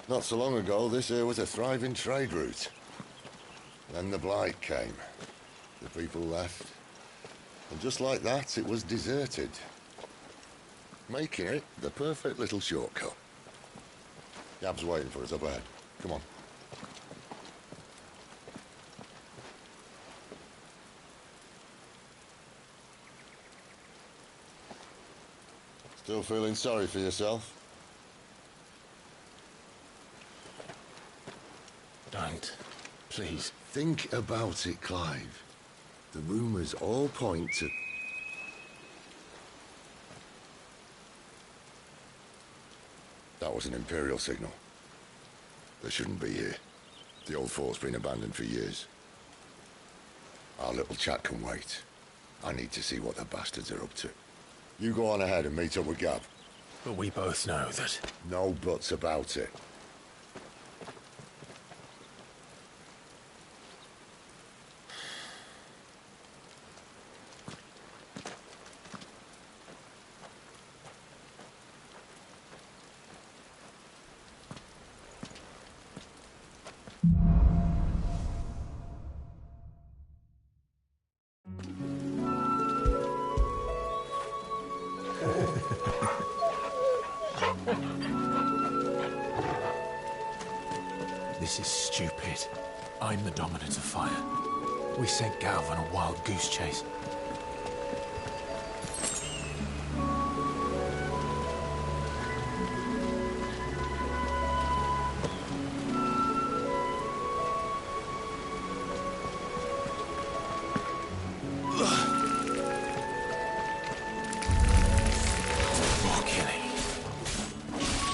Not so long ago, this here was a thriving trade route. Then the Blight came. The people left. And just like that, it was deserted. Making it the perfect little shortcut. Gab's waiting for us up ahead. Come on. Still feeling sorry for yourself? Don't. Please. Think about it, Clive. The rumours all point to... That was an Imperial signal. They shouldn't be here. The old fort's been abandoned for years. Our little chat can wait. I need to see what the bastards are up to. You go on ahead and meet up with Gab. But we both know that... No buts about it. This is stupid. I'm the Dominant of Fire. We sent Gav on a wild goose chase. More killing.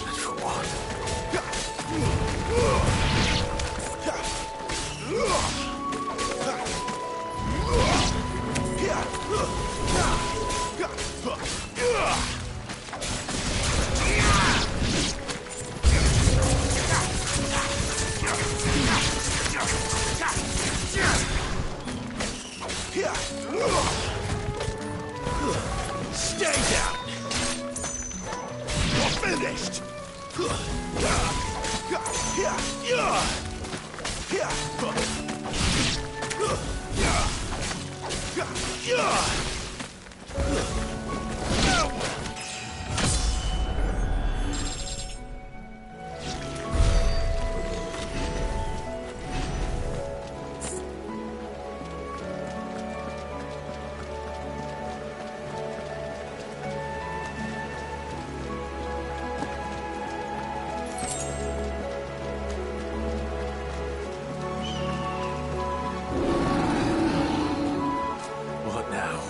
And for what? Stay down! You're finished! What now?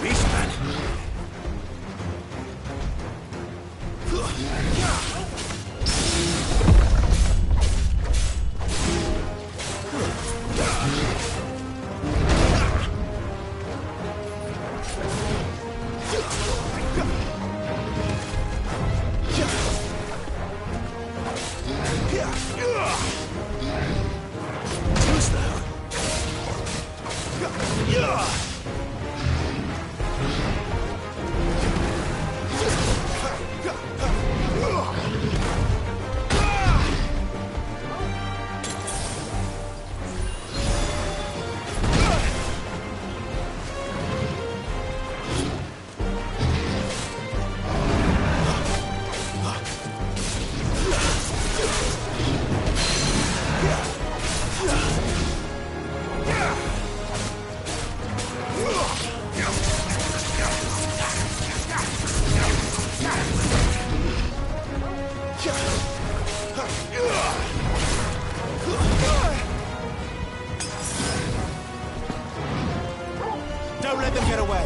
Beastman! Who's that? Don't let them get away!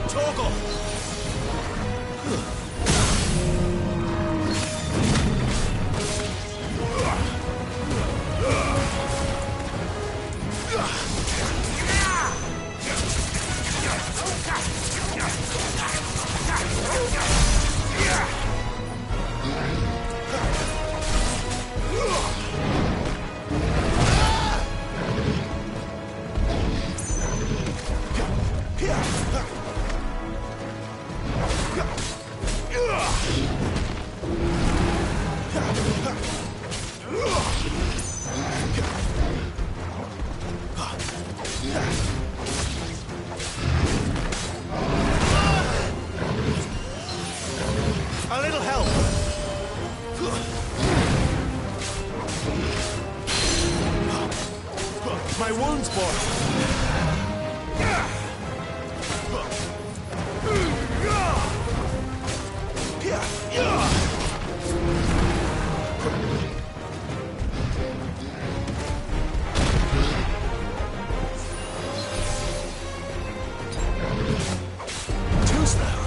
Torgal! A little help! My wounds, boy! Too slow.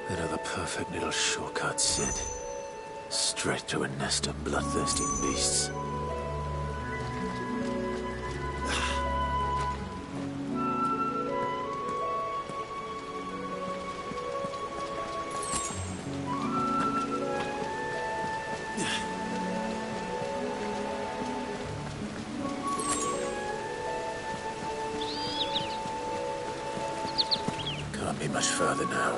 Another perfect little shortcut, Sid. Straight to a nest of bloodthirsty beasts. Can't be much further now.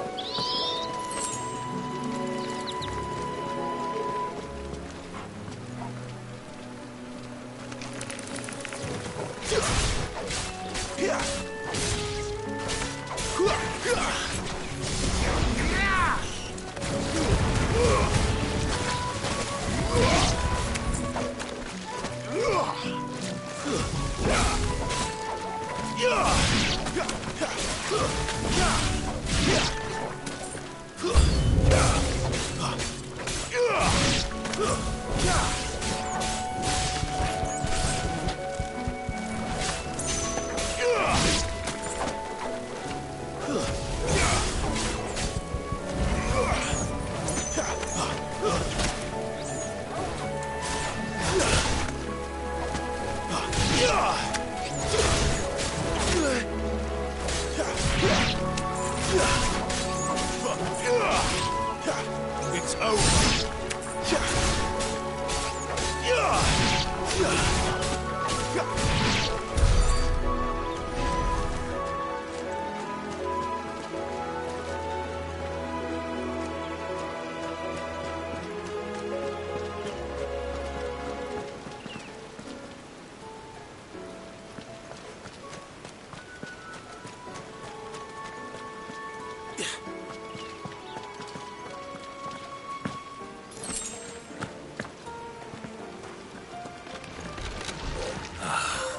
It's over.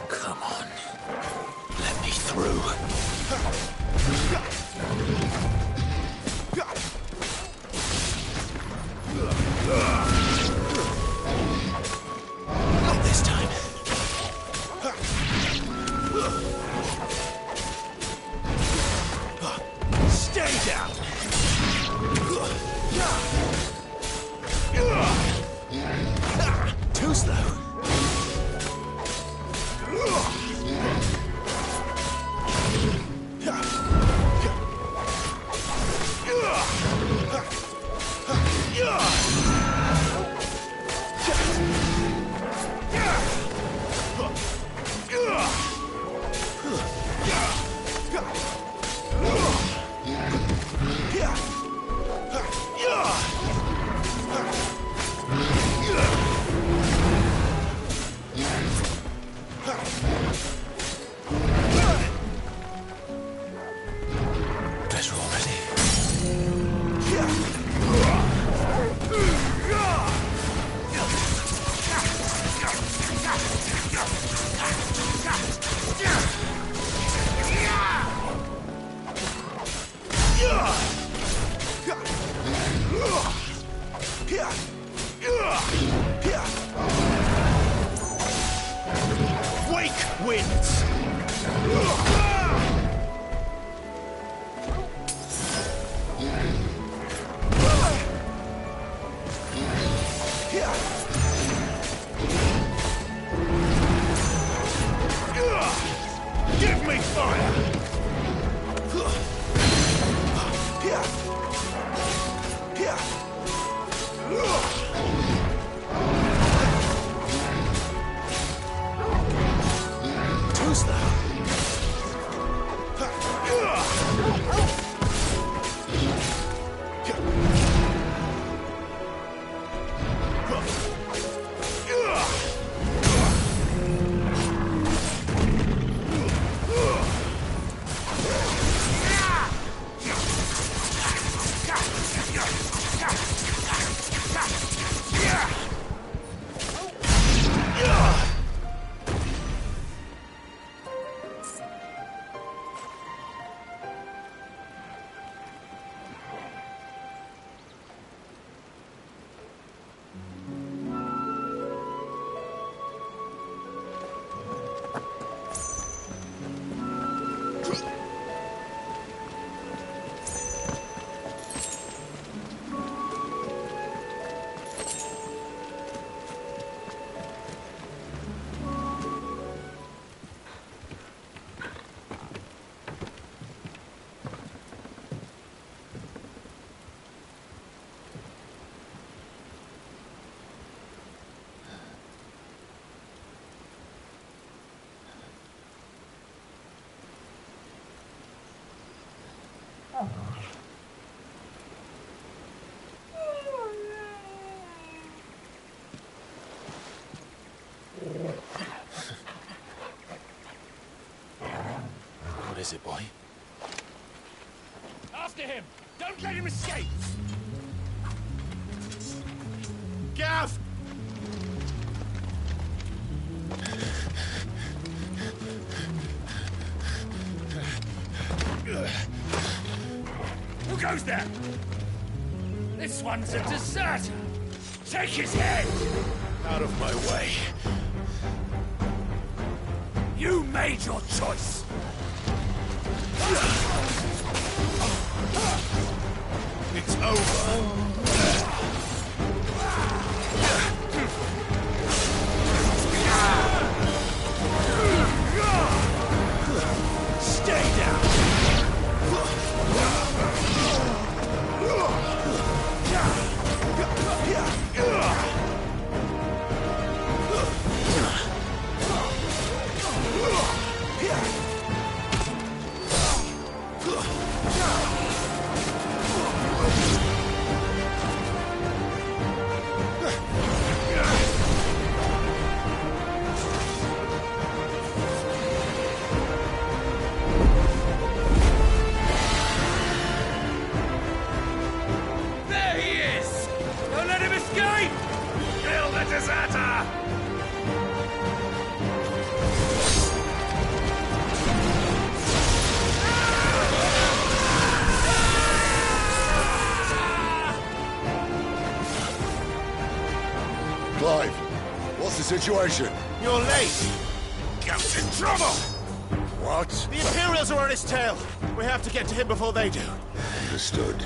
Come on. Let me through. Not this time. Stay down! Too slow. snake wins! Give me fire! Who's that? What is it, boy? After him! Don't let him escape! Gav! Who goes there? This one's a deserter! Take his head! Out of my way. You made your choice! It's over. Stay down. There he is! Don't let him escape! Kill the deserter! Clive, what's the situation? You're late! Gout's in trouble! What? The Imperials are on his tail! We have to get to him before they do. Understood.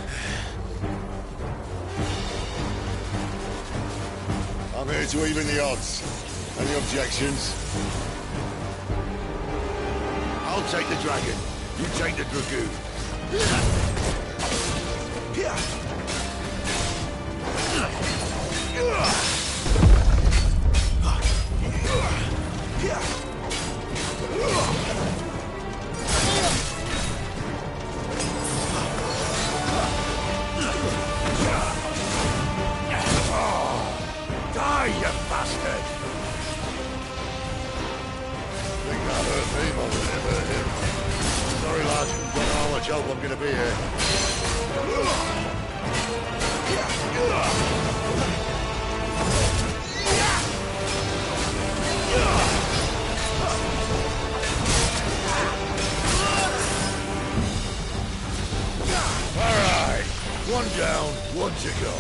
I'm here to even the odds. Any objections? I'll take the dragon. You take the dragoon. Die, you bastard! Think that hurt me more than it hurt him. Sorry, lad. Don't know how much help I'm gonna be here. All right. One down, one to go.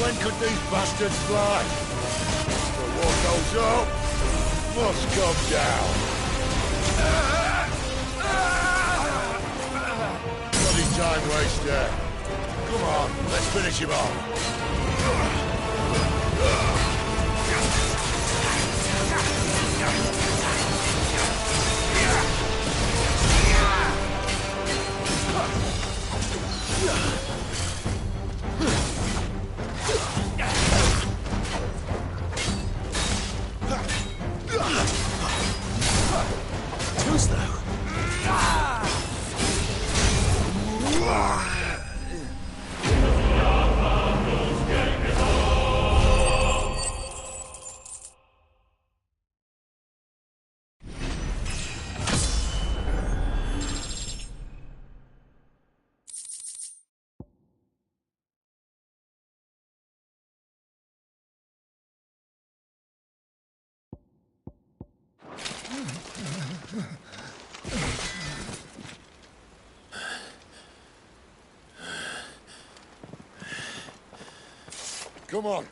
When could these bastards fly? But what goes up must come down. Bloody time waster. Come on, let's finish him off. Too slow. Come on.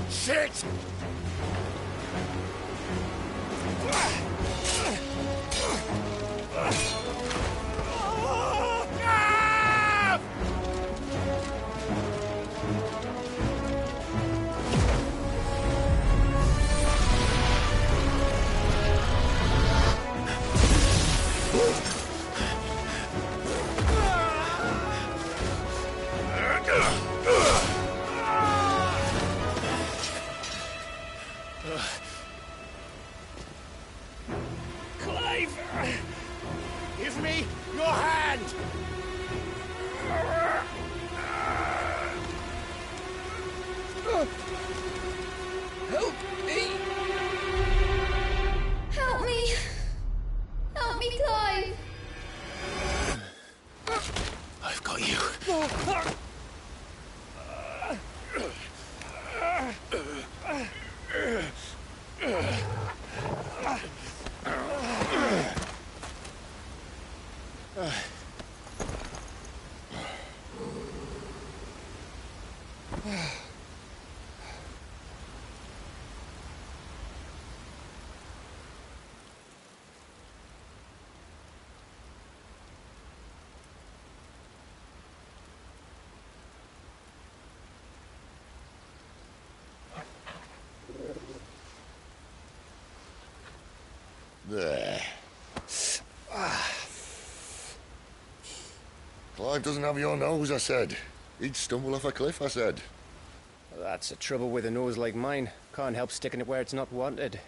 Shit! Clive! Give me your hand! Help me! Help me! Help me, Clive! I've got you. There. Clive doesn't have your nose, I said. He'd stumble off a cliff, I said. That's the trouble with a nose like mine. Can't help sticking it where it's not wanted.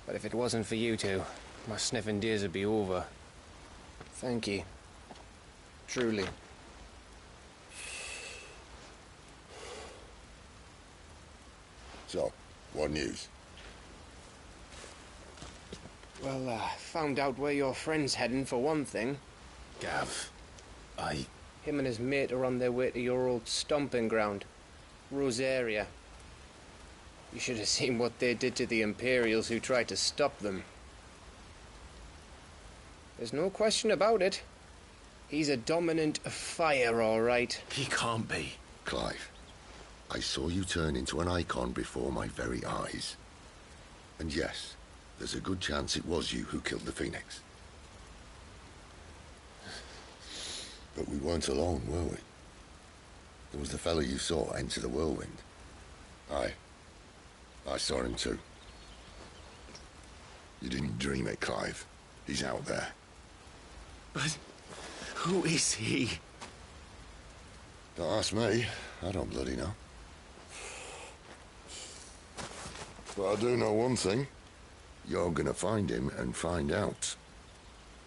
But if it wasn't for you two, my sniffing days would be over. Thank you. Truly. So, What news? Well, found out where your friend's heading, for one thing. Gav, Him and his mate are on their way to your old stomping ground, Rosaria. You should have seen what they did to the Imperials who tried to stop them. There's no question about it. He's a dominant fire, all right. He can't be. Clive, I saw you turn into an icon before my very eyes. And yes, there's a good chance it was you who killed the Phoenix. But we weren't alone, were we? There was the fellow you saw enter the whirlwind. I saw him too. You didn't dream it, Clive. He's out there. But who is he? Don't ask me. I don't bloody know. But I do know one thing. You're gonna find him and find out.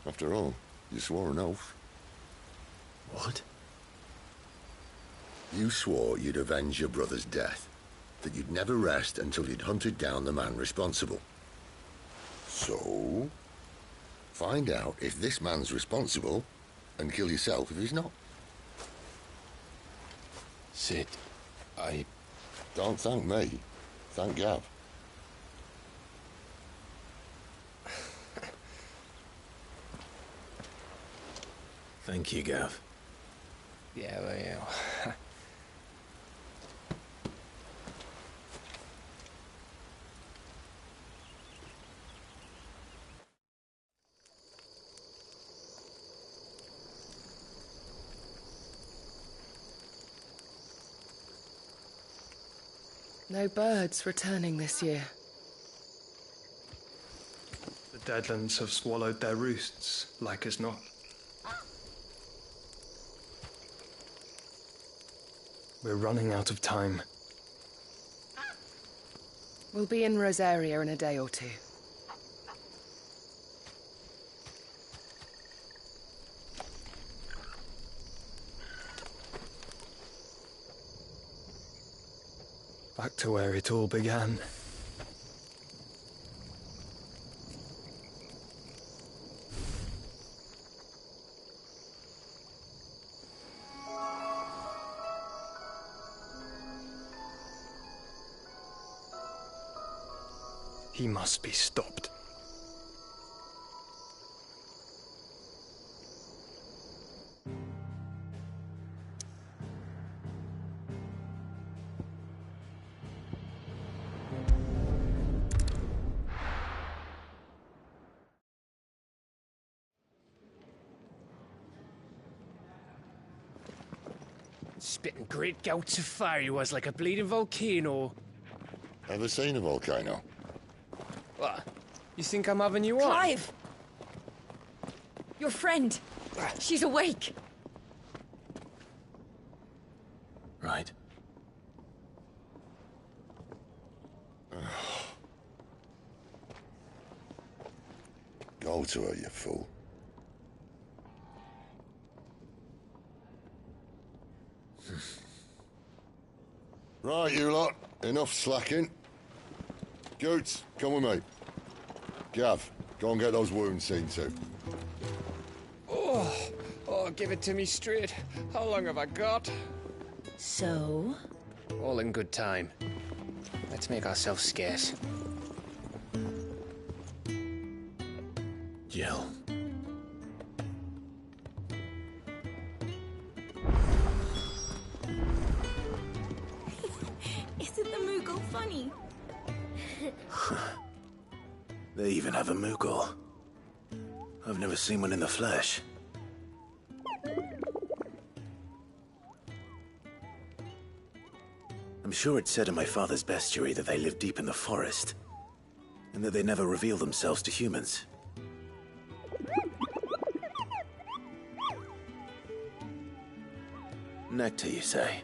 After all, you swore an oath. What? You swore you'd avenge your brother's death. That you'd never rest until you'd hunted down the man responsible. So, find out if this man's responsible, and kill yourself if he's not. Sid, Don't thank me. Thank Gav. Thank you, Gav. Yeah, well, yeah. No birds returning this year. The Deadlands have swallowed their roosts, like as not. We're running out of time. We'll be in Rosaria in a day or two. Back to where it all began. He must be stopped. Spitting great gouts of fire he was, like a bleeding volcano. Ever seen a volcano? What? You think I'm having you on? Clive! Your friend! She's awake! Right. Go to her, you fool. Right, you lot. Enough slacking. Goots, come with me. Gav, go and get those wounds seen to. Oh, give it to me straight. How long have I got? So? All in good time. Let's make ourselves scarce. Jill. Isn't the Moogle funny? They even have a Moogle. I've never seen one in the flesh. I'm sure it said in my father's bestiary that they live deep in the forest, and that they never reveal themselves to humans. Nectar, you say?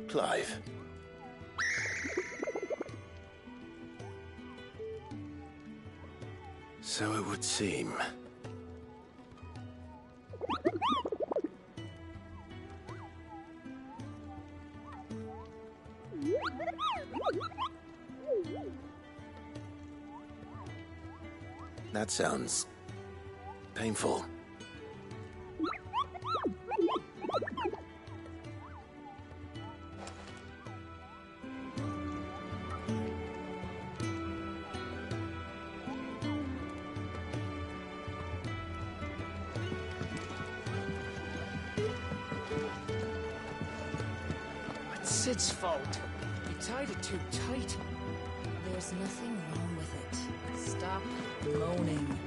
Clive. So it would seem. That sounds painful. It's Sid's fault. He tied it too tight. There's nothing wrong with it. Stop moaning.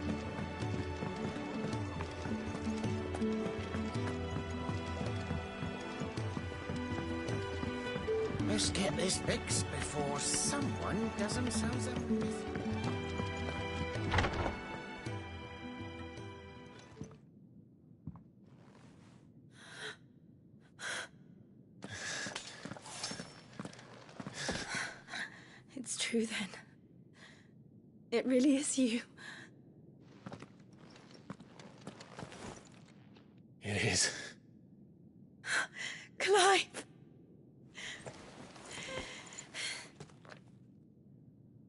Let's get this fixed before someone does themselves a with. It's true then. It really is you. It is. Clive!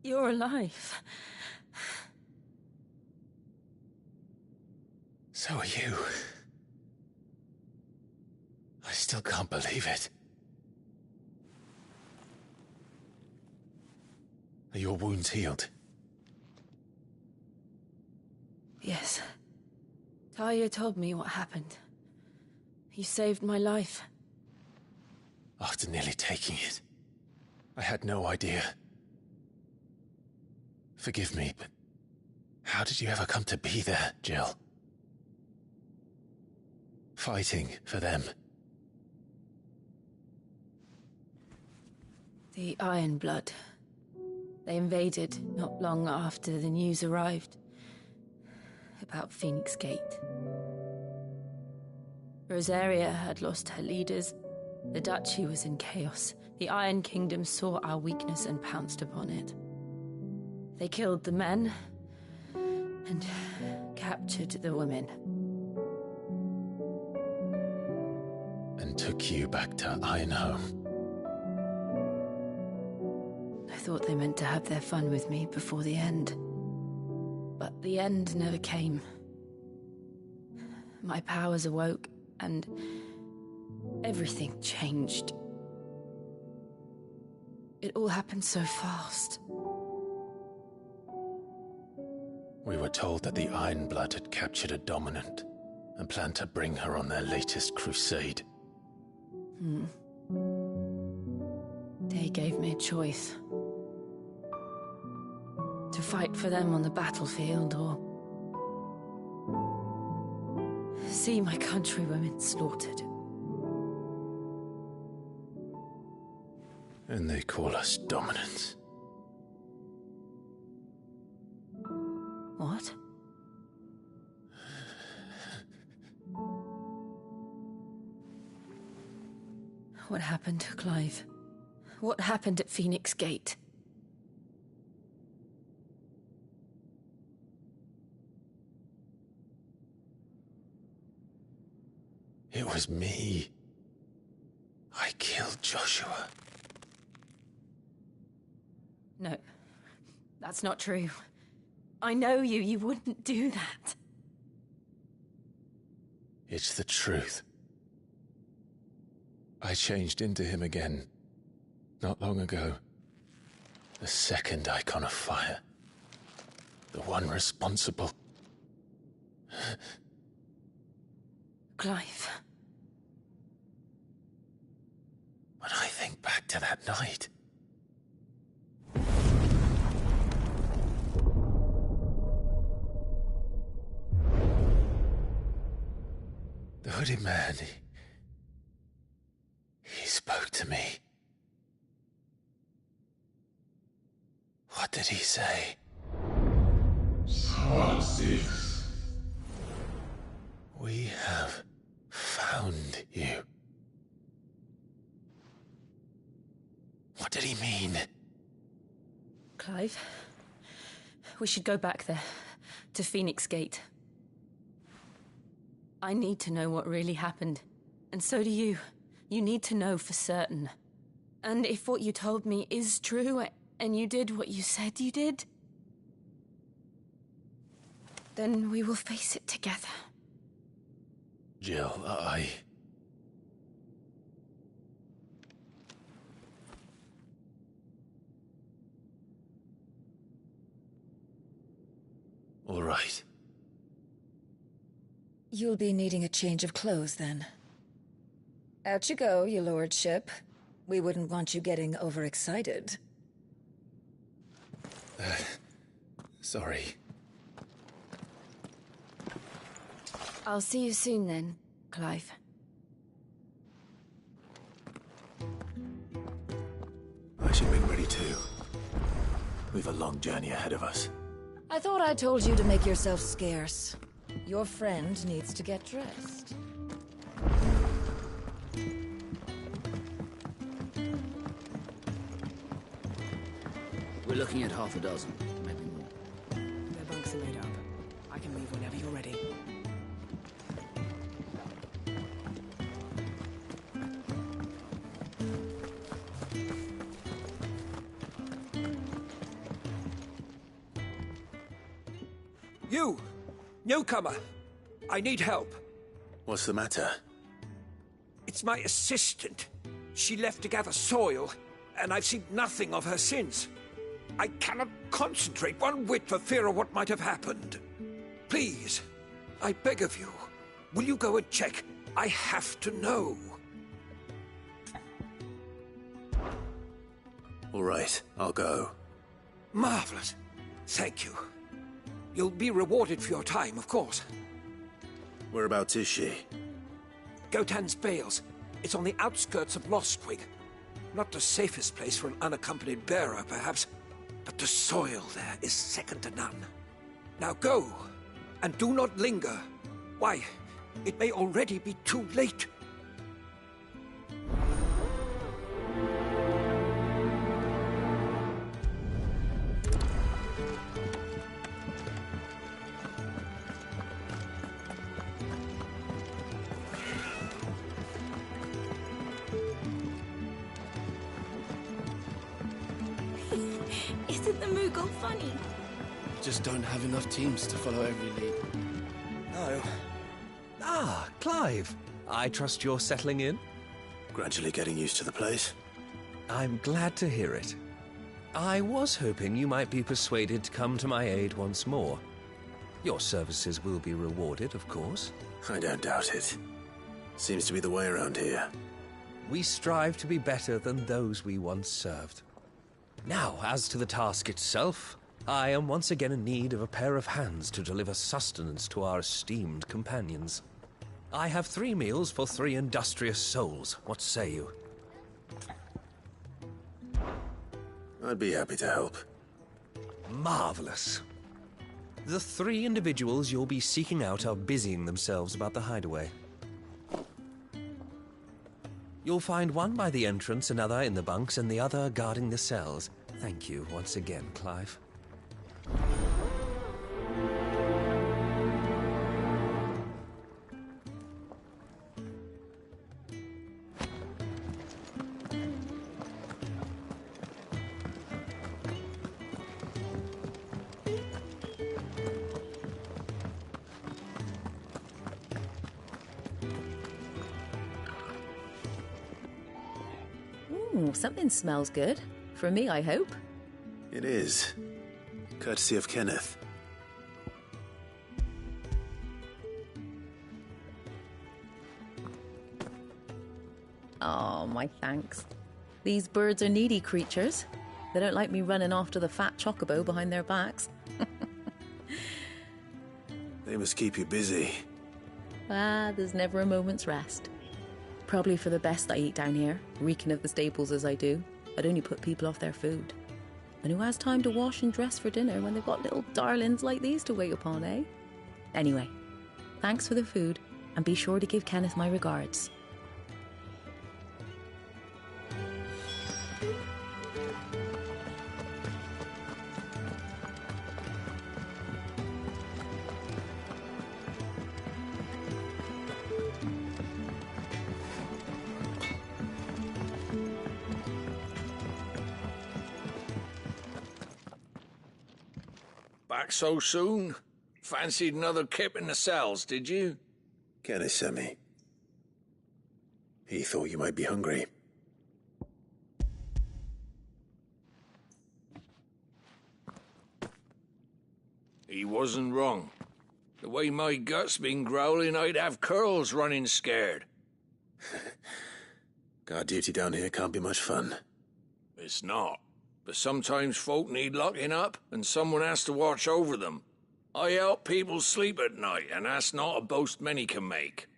You're alive. So are you. I still can't believe it. Are your wounds healed? Yes. Talia told me what happened. You saved my life. After nearly taking it, I had no idea. Forgive me, but how did you ever come to be there, Jill? Fighting for them. The Iron Blood. They invaded not long after the news arrived about Phoenix Gate. Rosaria had lost her leaders. The Duchy was in chaos. The Iron Kingdom saw our weakness and pounced upon it. They killed the men and captured the women. And took you back to Ironhome. I thought they meant to have their fun with me before the end. But the end never came. My powers awoke, and everything changed. It all happened so fast. We were told that the Iron Blood had captured a dominant and planned to bring her on their latest crusade. They gave me a choice. To fight for them on the battlefield, or see my countrywomen slaughtered. And they call us dominants. What? What happened, Clive? What happened at Phoenix Gate? It was me. I killed Joshua. No, that's not true. I know you. You wouldn't do that. It's the truth. I changed into him again, not long ago. The second icon of fire. The one responsible. Clive. When I think back to that night... The hooded man, he spoke to me. What did he say? Part 6. We have found you. What did he mean? Clive, we should go back there, to Phoenix Gate. I need to know what really happened. And so do you. You need to know for certain. And if what you told me is true, and you did what you said you did... Then we will face it together. Jill, All right. You'll be needing a change of clothes, then. Out you go, your lordship. We wouldn't want you getting overexcited. Sorry. I'll see you soon then, Clive. I should make ready too. We've a long journey ahead of us. I thought I told you to make yourself scarce. Your friend needs to get dressed. We're looking at half a dozen, maybe more. Their bunks are made up. I can leave whenever you're ready. You! Newcomer! I need help. What's the matter? It's my assistant. She left to gather soil, and I've seen nothing of her since. I cannot concentrate one whit for fear of what might have happened. Please, I beg of you, will you go and check? I have to know. All right, I'll go. Marvelous. Thank you. You'll be rewarded for your time, of course. Whereabouts is she? Gotan's Bales. It's on the outskirts of Lostwig. Not the safest place for an unaccompanied bearer, perhaps, but the soil there is second to none. Now go, and do not linger. Why, it may already be too late. Isn't the Moogle funny? Just don't have enough teams to follow every lead. No. Ah, Clive. I trust you're settling in? Gradually getting used to the place. I'm glad to hear it. I was hoping you might be persuaded to come to my aid once more. Your services will be rewarded, of course. I don't doubt it. Seems to be the way around here. We strive to be better than those we once served. Now, as to the task itself, I am once again in need of a pair of hands to deliver sustenance to our esteemed companions. I have 3 meals for 3 industrious souls. What say you? I'd be happy to help. Marvelous. The 3 individuals you'll be seeking out are busying themselves about the hideaway. You'll find one by the entrance, another in the bunks, and the other guarding the cells. Thank you once again, Clive. Ooh, something smells good. For me, I hope. It is. Courtesy of Kenneth. Oh, my thanks. These birds are needy creatures. They don't like me running off to the fat chocobo behind their backs. They must keep you busy. There's never a moment's rest. Probably for the best I eat down here, reeking of the stables as I do. I'd only put people off their food. And who has time to wash and dress for dinner when they've got little darlings like these to wait upon, eh? Anyway, thanks for the food, and be sure to give Kenneth my regards. Back so soon? Fancied another kip in the cells, did you? Kenneth sent me. He thought you might be hungry. He wasn't wrong. The way my gut's been growling, I'd have curls running scared. Guard duty down here can't be much fun. It's not. But sometimes folk need locking up, and someone has to watch over them. I help people sleep at night, and that's not a boast many can make.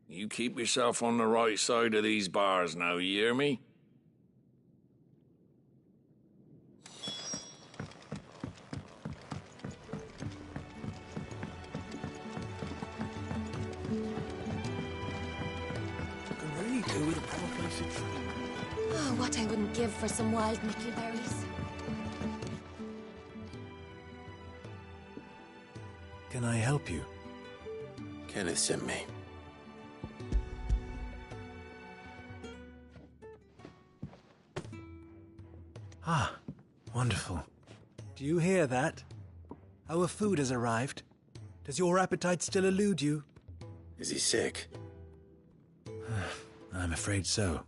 You keep yourself on the right side of these bars now, you hear me? Can really do with a proper place of training. Oh, what I wouldn't give for some wild mickleberries. Can I help you? Kenneth sent me. Ah, wonderful. Do you hear that? Our food has arrived. Does your appetite still elude you? Is he sick? I'm afraid so.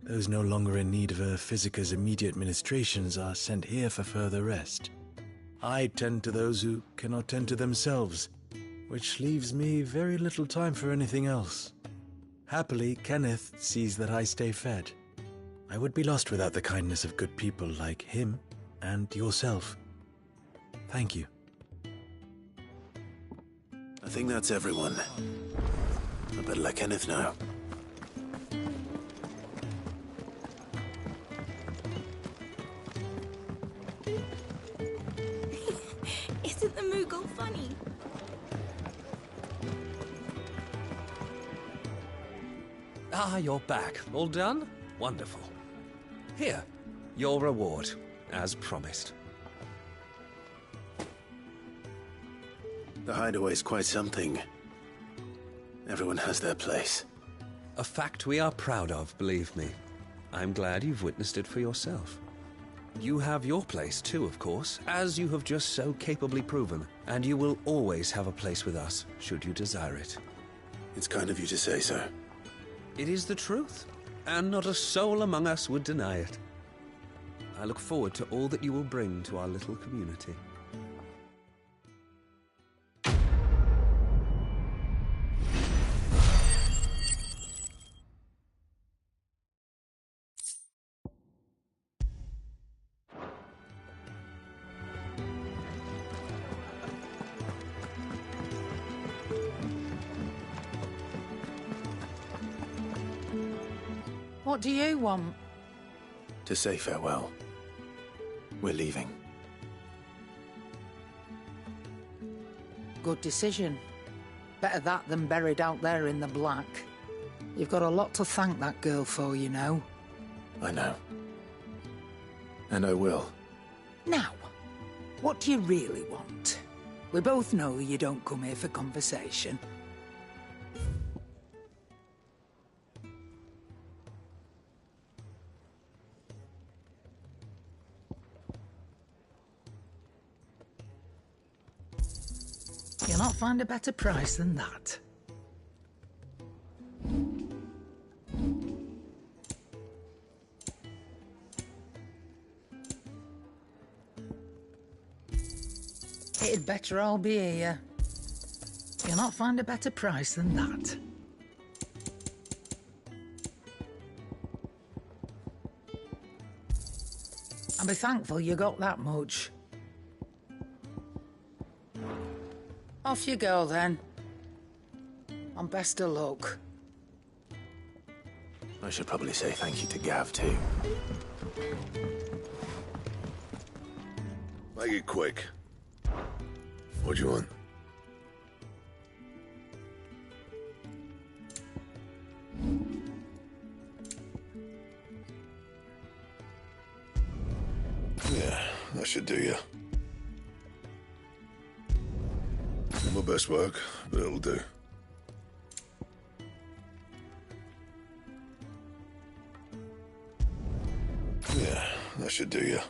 Those no longer in need of a Physica's immediate ministrations are sent here for further rest. I tend to those who cannot tend to themselves, which leaves me very little time for anything else. Happily, Kenneth sees that I stay fed. I would be lost without the kindness of good people like him and yourself. Thank you. I think that's everyone. I better let Kenneth know. Isn't the Moogle funny? Ah, you're back. All done? Wonderful. Here, your reward, as promised. The hideaway's quite something. Everyone has their place. A fact we are proud of, believe me. I'm glad you've witnessed it for yourself. You have your place too, of course, as you have just so capably proven, and you will always have a place with us, should you desire it. It's kind of you to say so. It is the truth, and not a soul among us would deny it. I look forward to all that you will bring to our little community. What do you want? To say farewell. We're leaving. Good decision. Better that than buried out there in the black. You've got a lot to thank that girl for, you know. I know. And I will. Now, what do you really want? We both know you don't come here for conversation. You'll not find a better price than that. It'd better all be here. You'll not find a better price than that. And be thankful you got that much. Off you go, then. And best of luck. I should probably say thank you to Gav, too. Make it quick. What do you want? Yeah, that should do you. Not my best work, but it'll do. Yeah, that should do you.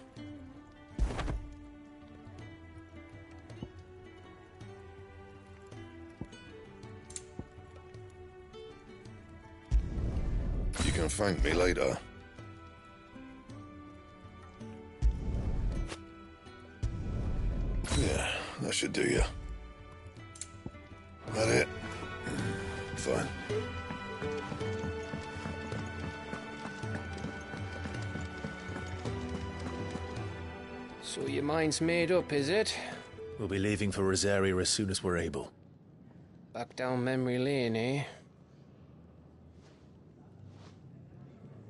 can thank me later. Yeah, that should do you. That it? Fine. So your mind's made up, is it? We'll be leaving for Rosaria as soon as we're able. Back down memory lane, eh?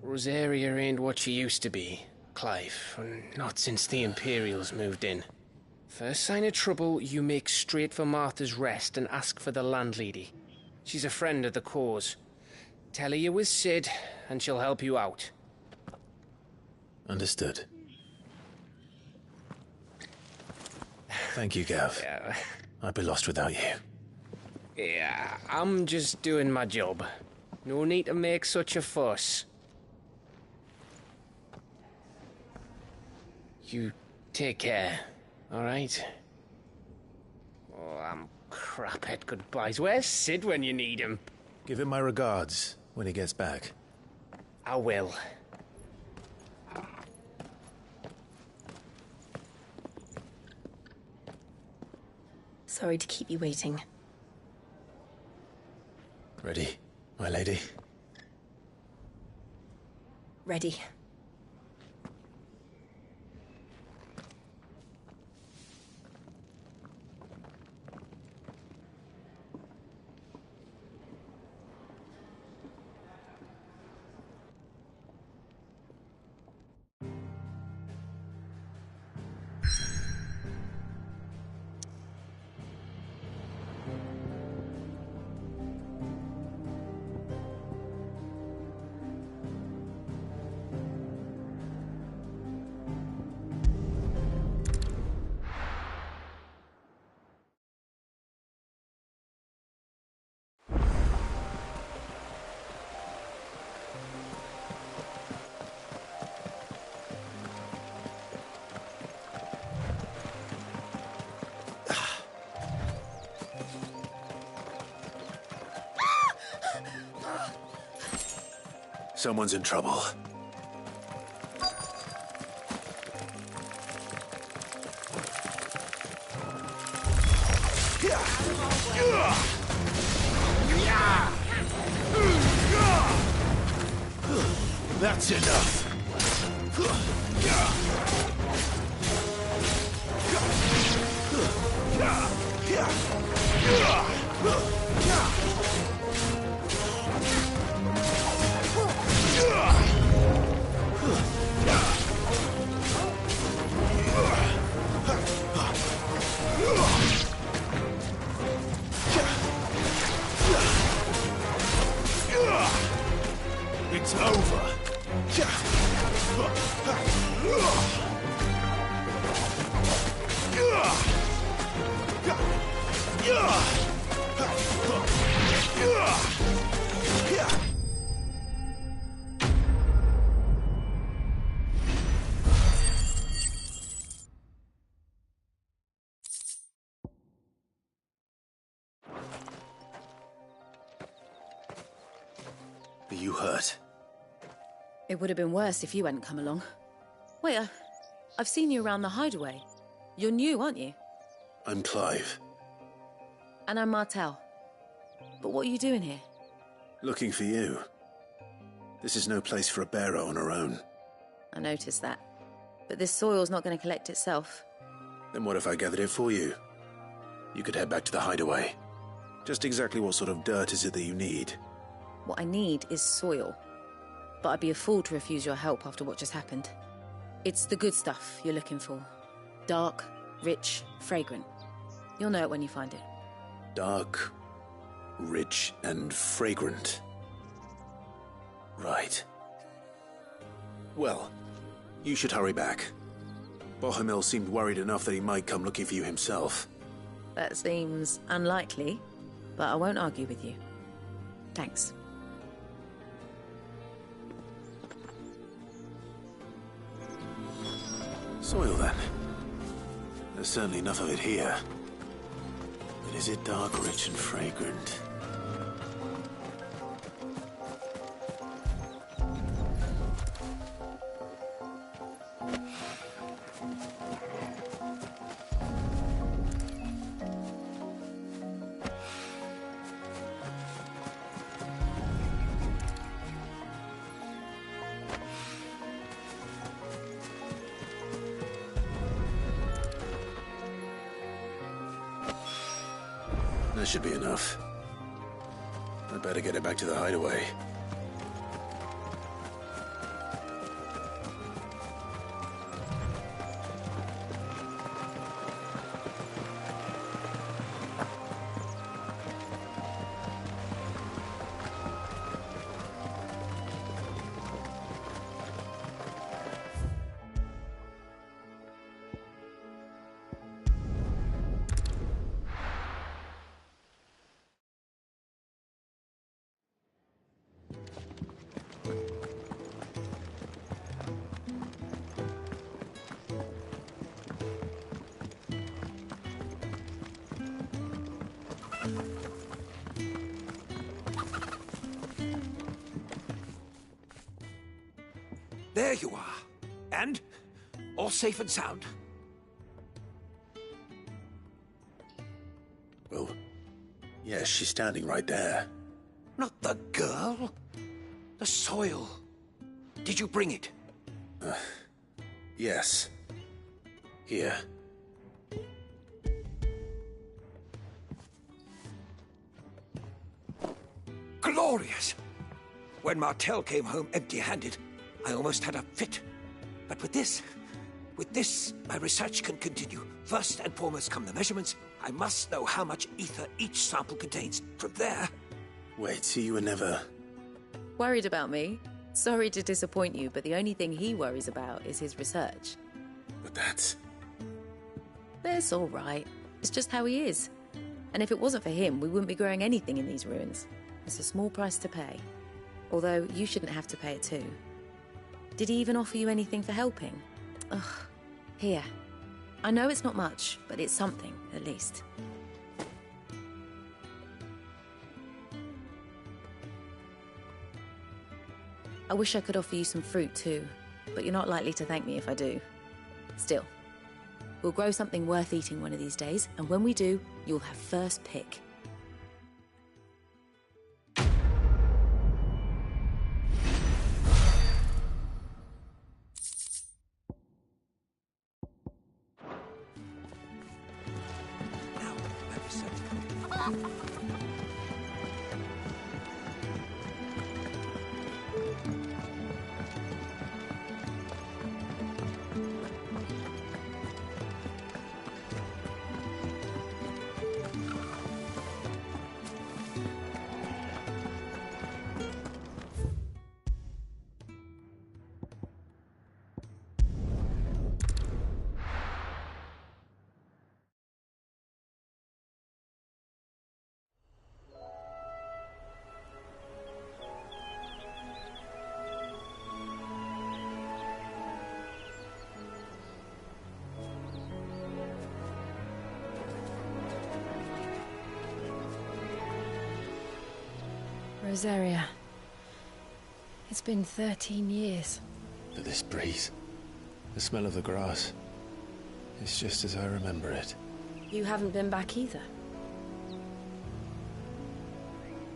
Rosaria ain't what she used to be, Clive, and not since the Imperials moved in. First sign of trouble, you make straight for Martha's Rest and ask for the landlady. She's a friend of the cause. Tell her you was Sid, and she'll help you out. Understood. Thank you, Gav. Yeah. I'd be lost without you. Yeah, I'm just doing my job. No need to make such a fuss. You take care, all right? Oh, I'm crap at goodbyes. Where's Sid when you need him? Give him my regards when he gets back. I will. Sorry to keep you waiting. Ready, my lady? Ready. Someone's in trouble. That's enough. It's over. Are you hurt? It would have been worse if you hadn't come along. Wait, I've seen you around the hideaway. You're new, aren't you? I'm Clive. And I'm Martel. But what are you doing here? Looking for you. This is no place for a bearer on her own. I noticed that. But this soil's not going to collect itself. Then what if I gathered it for you? You could head back to the hideaway. Just exactly what sort of dirt is it that you need? What I need is soil. But I'd be a fool to refuse your help after what just happened. It's the good stuff you're looking for. Dark, rich, fragrant. You'll know it when you find it. Dark, rich, and fragrant. Right. Well, you should hurry back. Bohemil seemed worried enough that he might come looking for you himself. That seems unlikely, but I won't argue with you. Thanks. Soil, then. There's certainly enough of it here. But is it dark, rich, and fragrant? That should be enough. I better get it back to the hideaway. There you are. And? All safe and sound? Well, yes, she's standing right there. Not the girl. The soil. Did you bring it? Yes. Here. Glorious! When Martel came home empty-handed, I almost had a fit. But with this, my research can continue. First and foremost come the measurements. I must know how much ether each sample contains. From there... Wait, so you were never... Worried about me? Sorry to disappoint you, but the only thing he worries about is his research. But that's... That's all right. It's just how he is. And if it wasn't for him, we wouldn't be growing anything in these ruins. It's a small price to pay. Although, you shouldn't have to pay it too. Did he even offer you anything for helping? Ugh. Here. I know it's not much, but it's something, at least. I wish I could offer you some fruit too, but you're not likely to thank me if I do. Still, we'll grow something worth eating one of these days, and when we do, you'll have first pick. Rosaria. It's been 13 years. But this breeze, the smell of the grass, it's just as I remember it. You haven't been back either.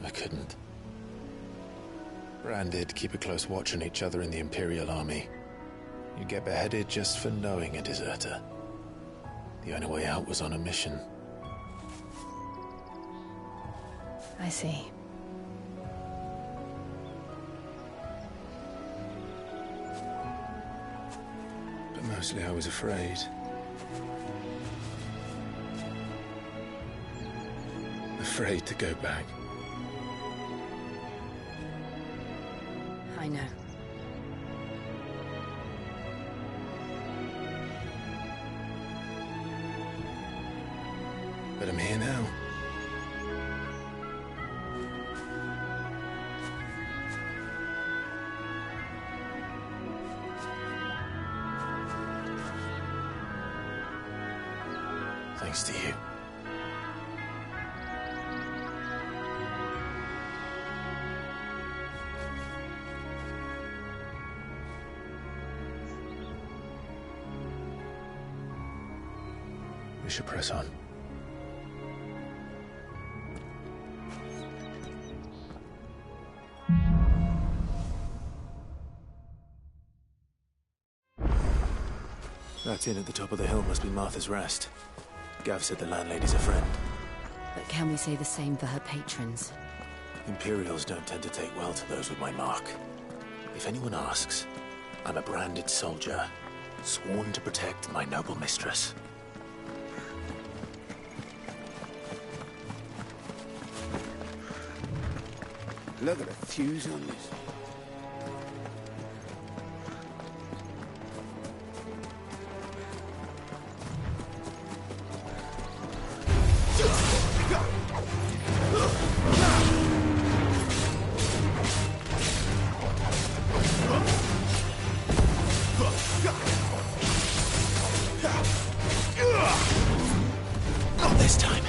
I couldn't. Bran did keep a close watch on each other in the Imperial Army. You'd get beheaded just for knowing a deserter. The only way out was on a mission. I see. But mostly I was afraid. Afraid to go back. I know. But I'm here now. Thanks to you. We should press on. That inn at the top of the hill must be Martha's Rest. Gav said the landlady's a friend. But can we say the same for her patrons? Imperials don't tend to take well to those with my mark. If anyone asks, I'm a branded soldier, sworn to protect my noble mistress. Look at the fuse on this. Not this time.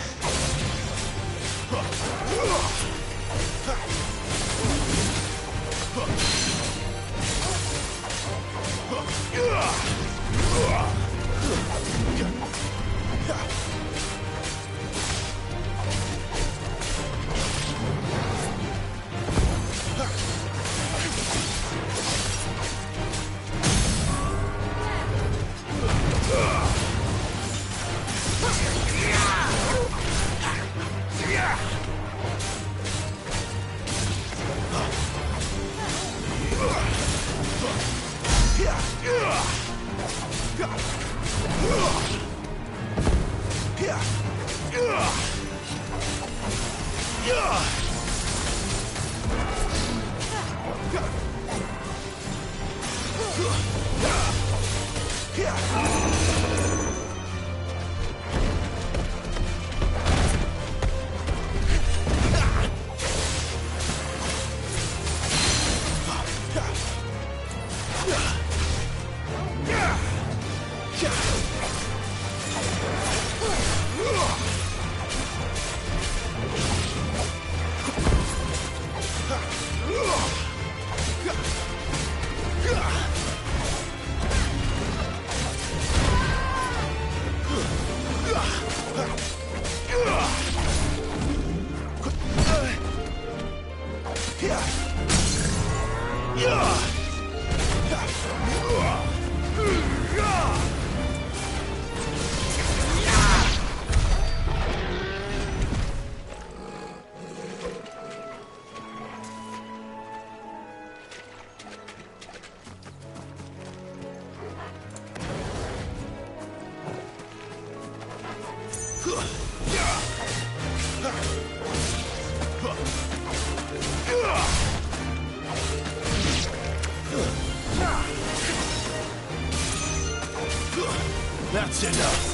That's enough.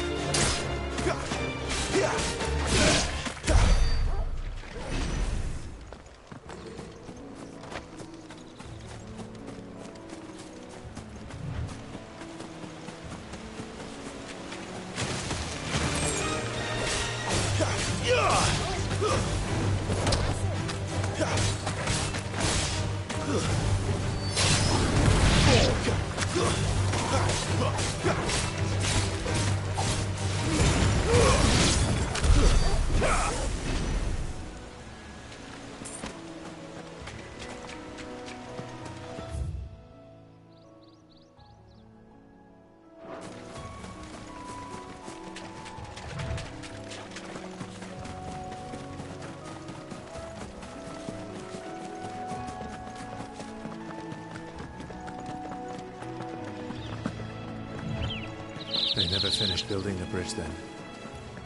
They never finished building the bridge then.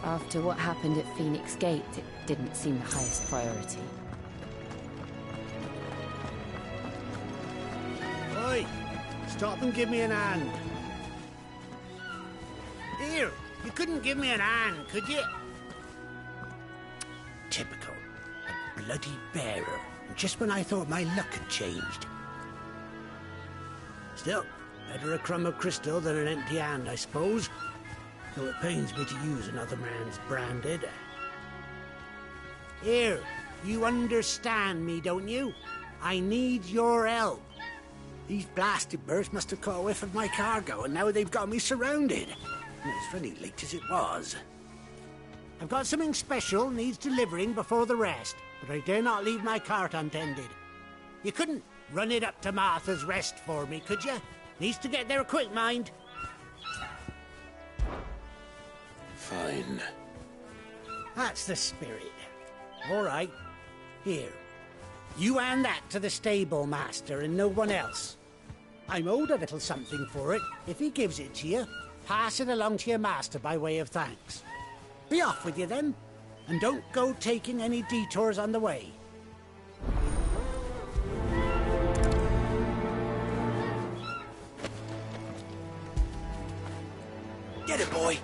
After what happened at Phoenix Gate, it didn't seem the highest priority. Oi! Stop and give me an hand. Here, you couldn't give me an hand, could you? Typical. A bloody bearer. Just when I thought my luck had changed. Still, better a crumb of crystal than an empty hand, I suppose. Though it pains me to use another man's branded. Here, you understand me, don't you? I need your help. These blasted birds must have caught a whiff of my cargo, and now they've got me surrounded. And it's really late as it was. I've got something special needs delivering before the rest, but I dare not leave my cart untended. You couldn't run it up to Martha's Rest for me, could you? Needs to get there quick, mind. Fine. That's the spirit. All right. Here. You hand that to the stable master and no one else. I'm owed a little something for it. If he gives it to you, pass it along to your master by way of thanks. Be off with you then, and don't go taking any detours on the way. Get it, boy!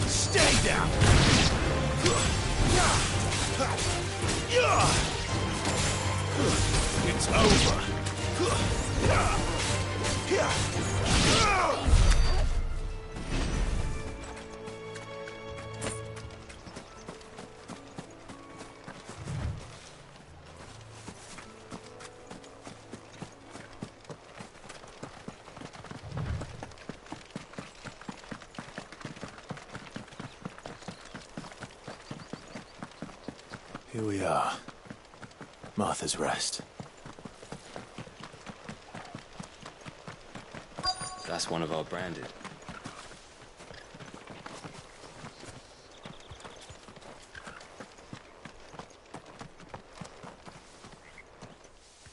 Stay down! It's over! Here we are. Martha's Rest. That's one of our branded.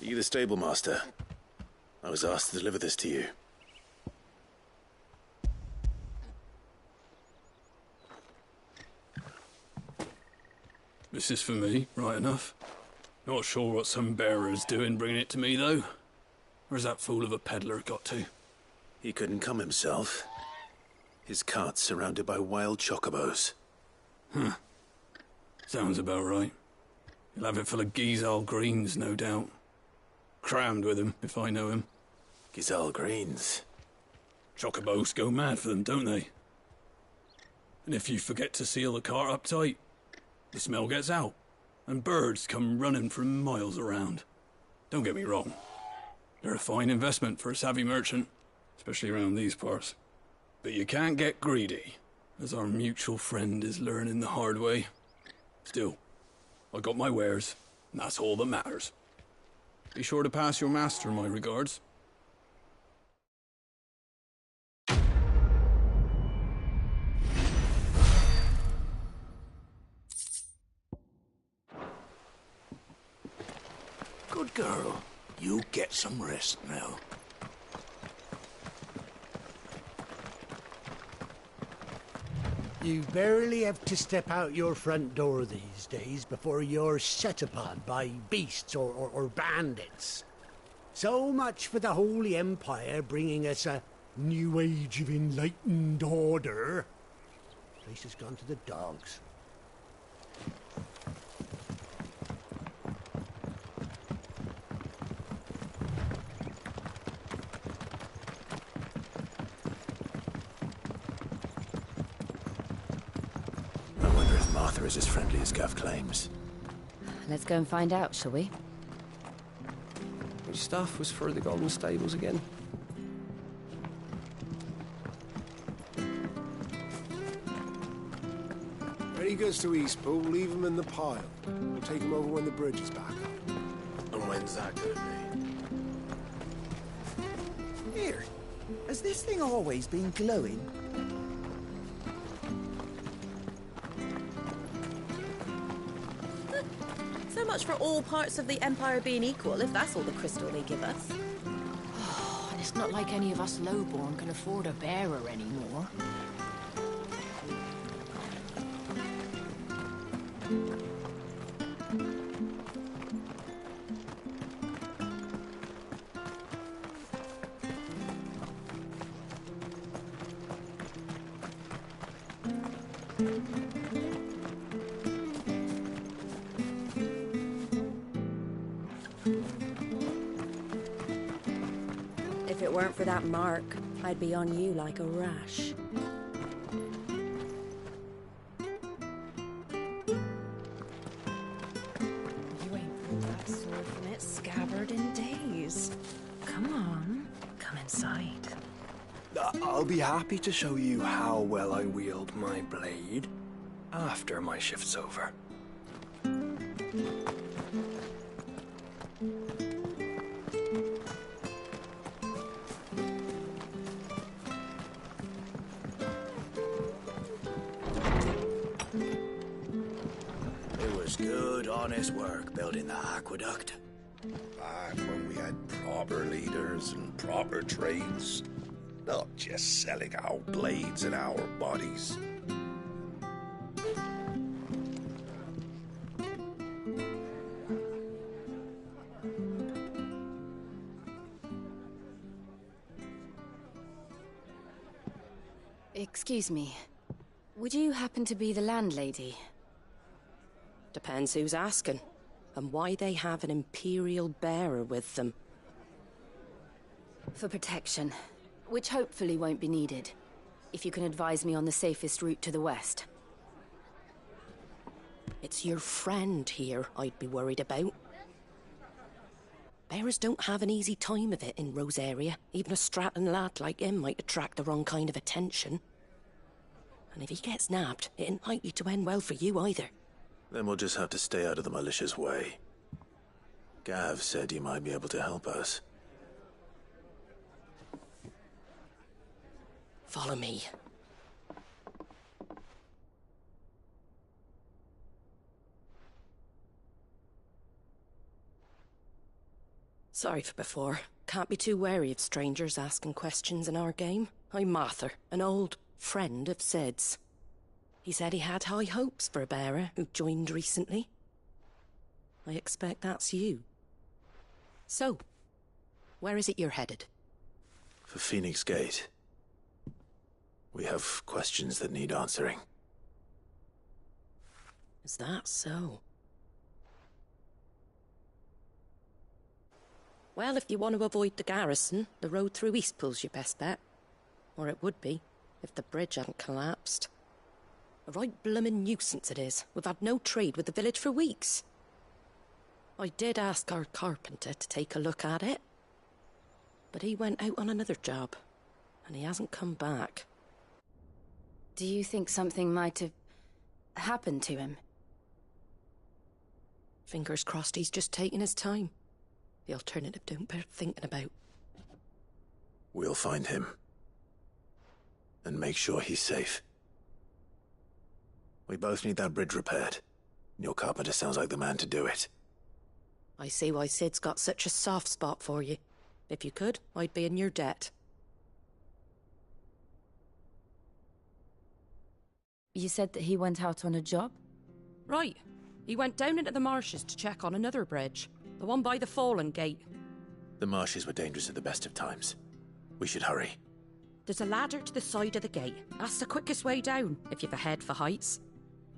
Are you the stable master? I was asked to deliver this to you. This is for me, right enough. Not sure what some bearer's doing bringing it to me, though. Where's that fool of a peddler got to? He couldn't come himself. His cart's surrounded by wild chocobos. Huh. Sounds about right. He'll have it full of Gizal greens, no doubt. Crammed with him, if I know him. Gizal greens? Chocobos go mad for them, don't they? And if you forget to seal the cart up tight, the smell gets out, and birds come running from miles around. Don't get me wrong. They're a fine investment for a savvy merchant, especially around these parts. But you can't get greedy, as our mutual friend is learning the hard way. Still, I got my wares, and that's all that matters. Be sure to pass your master my regards. Good girl. You get some rest now. You barely have to step out your front door these days before you're set upon by beasts or bandits. So much for the Holy Empire bringing us a new age of enlightened order. The place has gone to the dogs. Martha is as friendly as Gav claims. Let's go and find out, shall we? Which stuff was for the Golden Stables again? Any goods to Eastpool, leave them in the pile. We'll take them over when the bridge is back up. And when's that gonna be? Here, has this thing always been glowing? So much for all parts of the Empire being equal, if that's all the crystal they give us. And it's not like any of us lowborn can afford a bearer anymore. If it weren't for that mark, I'd be on you like a rash. Arden days. Come on, come inside. I'll be happy to show you how well I wield my blade after my shift's over. It was good, honest work building the aqueduct. Back when we had proper leaders and proper trades. Not just selling our blades and our bodies. Excuse me. Would you happen to be the landlady? Depends who's asking, and why they have an Imperial bearer with them. For protection, which hopefully won't be needed. If you can advise me on the safest route to the west. It's your friend here I'd be worried about. Bearers don't have an easy time of it in Rosaria. Even a Stratton lad like him might attract the wrong kind of attention. And if he gets nabbed, it ain't likely to end well for you either. Then we'll just have to stay out of the malicious way. Gav said you might be able to help us. Follow me. Sorry for before. Can't be too wary of strangers asking questions in our game. I'm Martha, an old friend of Sid's. He said he had high hopes for a bearer who joined recently. I expect that's you. So, where is it you're headed? For Phoenix Gate. We have questions that need answering. Is that so? Well, if you want to avoid the garrison, the road through Eastpool's your best bet. Or it would be, if the bridge hadn't collapsed. A right bloomin' nuisance it is. We've had no trade with the village for weeks. I did ask our carpenter to take a look at it. But he went out on another job, and he hasn't come back. Do you think something might have happened to him? Fingers crossed he's just taking his time. The alternative don't bear thinking about. We'll find him. And make sure he's safe. We both need that bridge repaired. Your carpenter sounds like the man to do it. I see why Sid's got such a soft spot for you. If you could, I'd be in your debt. You said that he went out on a job? Right. He went down into the marshes to check on another bridge. The one by the Fallen Gate. The marshes were dangerous at the best of times. We should hurry. There's a ladder to the side of the gate. That's the quickest way down, if you've a head for heights.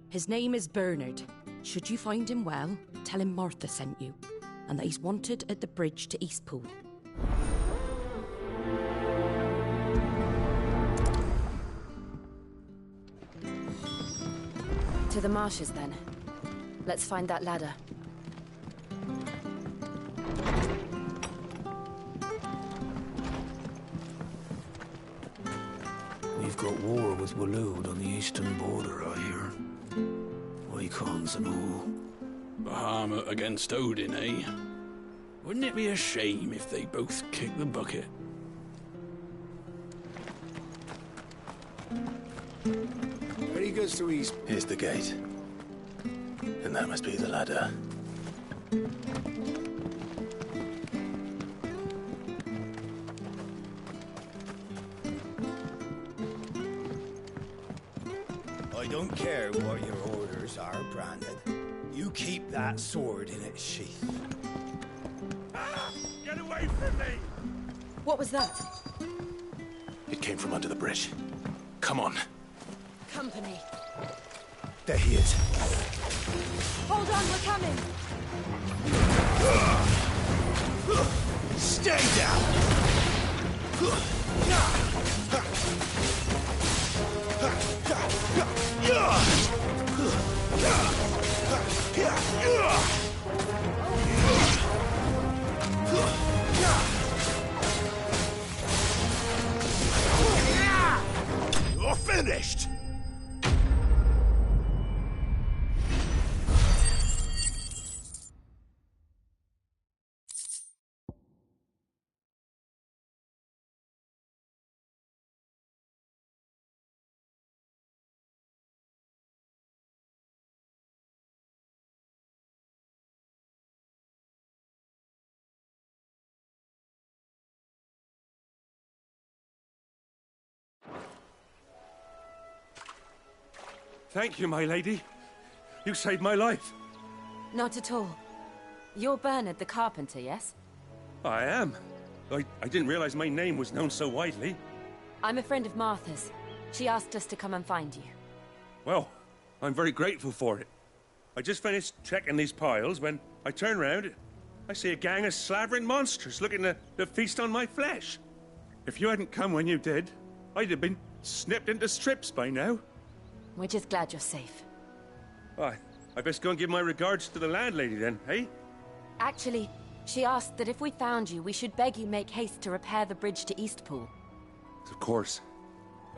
His name is Bernard. Should you find him well, tell him Martha sent you, and that he's wanted at the bridge to Eastpool. To the marshes, then. Let's find that ladder. We've got war with Waloed on the eastern border, I hear. Wycons and all. Bahamut against Odin, eh? Wouldn't it be a shame if they both kicked the bucket? Very good to East. Here's the gate. And that must be the ladder. I don't care what your orders are, Brandon. You keep that sword in its sheath. Ah! Get away from me! What was that? It came from under the bridge. Come on. Company. There he is. Hold on, we're coming! Stay down! Thank you, my lady. You saved my life. Not at all. You're Bernard the carpenter, yes? I am. I didn't realize my name was known so widely. I'm a friend of Martha's. She asked us to come and find you. Well, I'm very grateful for it. I just finished checking these piles when I turn round. I see a gang of slavering monsters looking to feast on my flesh. If you hadn't come when you did, I'd have been snipped into strips by now. We're just glad you're safe. I best go and give my regards to the landlady then, eh? Actually, she asked that if we found you, we should beg you make haste to repair the bridge to Eastpool. Of course.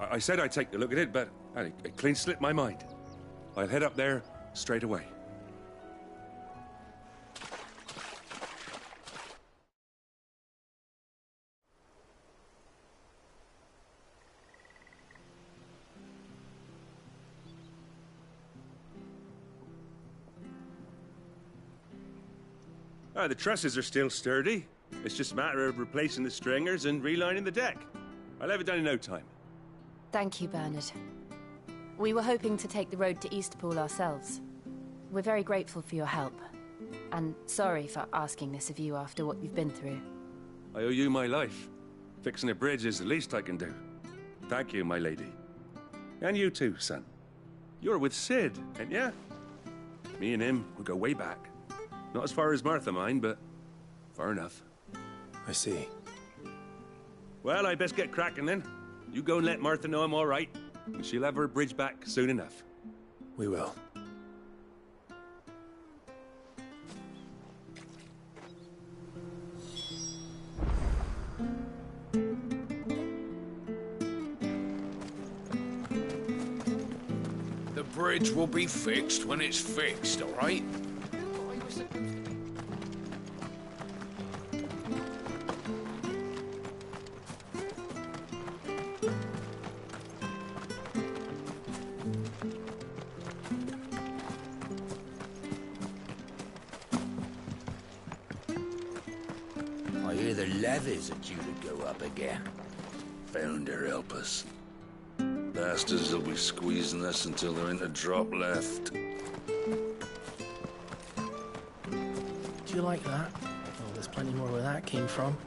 I said I'd take a look at it, but it clean slipped my mind. I'll head up there straight away. The trusses are still sturdy. It's just a matter of replacing the stringers and relining the deck. I'll have it done in no time. Thank you, Bernard. We were hoping to take the road to Eastpool ourselves. We're very grateful for your help. And sorry for asking this of you after what you've been through. I owe you my life. Fixing a bridge is the least I can do. Thank you, my lady. And you too, son. You're with Sid, ain't ya? Me and him, we go way back. Not as far as Martha, mind, but far enough. I see. Well, I best get cracking then. You go and let Martha know I'm all right, and she'll have her bridge back soon enough. We will. The bridge will be fixed when it's fixed, all right? I hear the levies are due to go up again. Founder help us. Bastards will be squeezing us until there ain't a drop left. Do you like that? Oh, there's plenty more where that came from.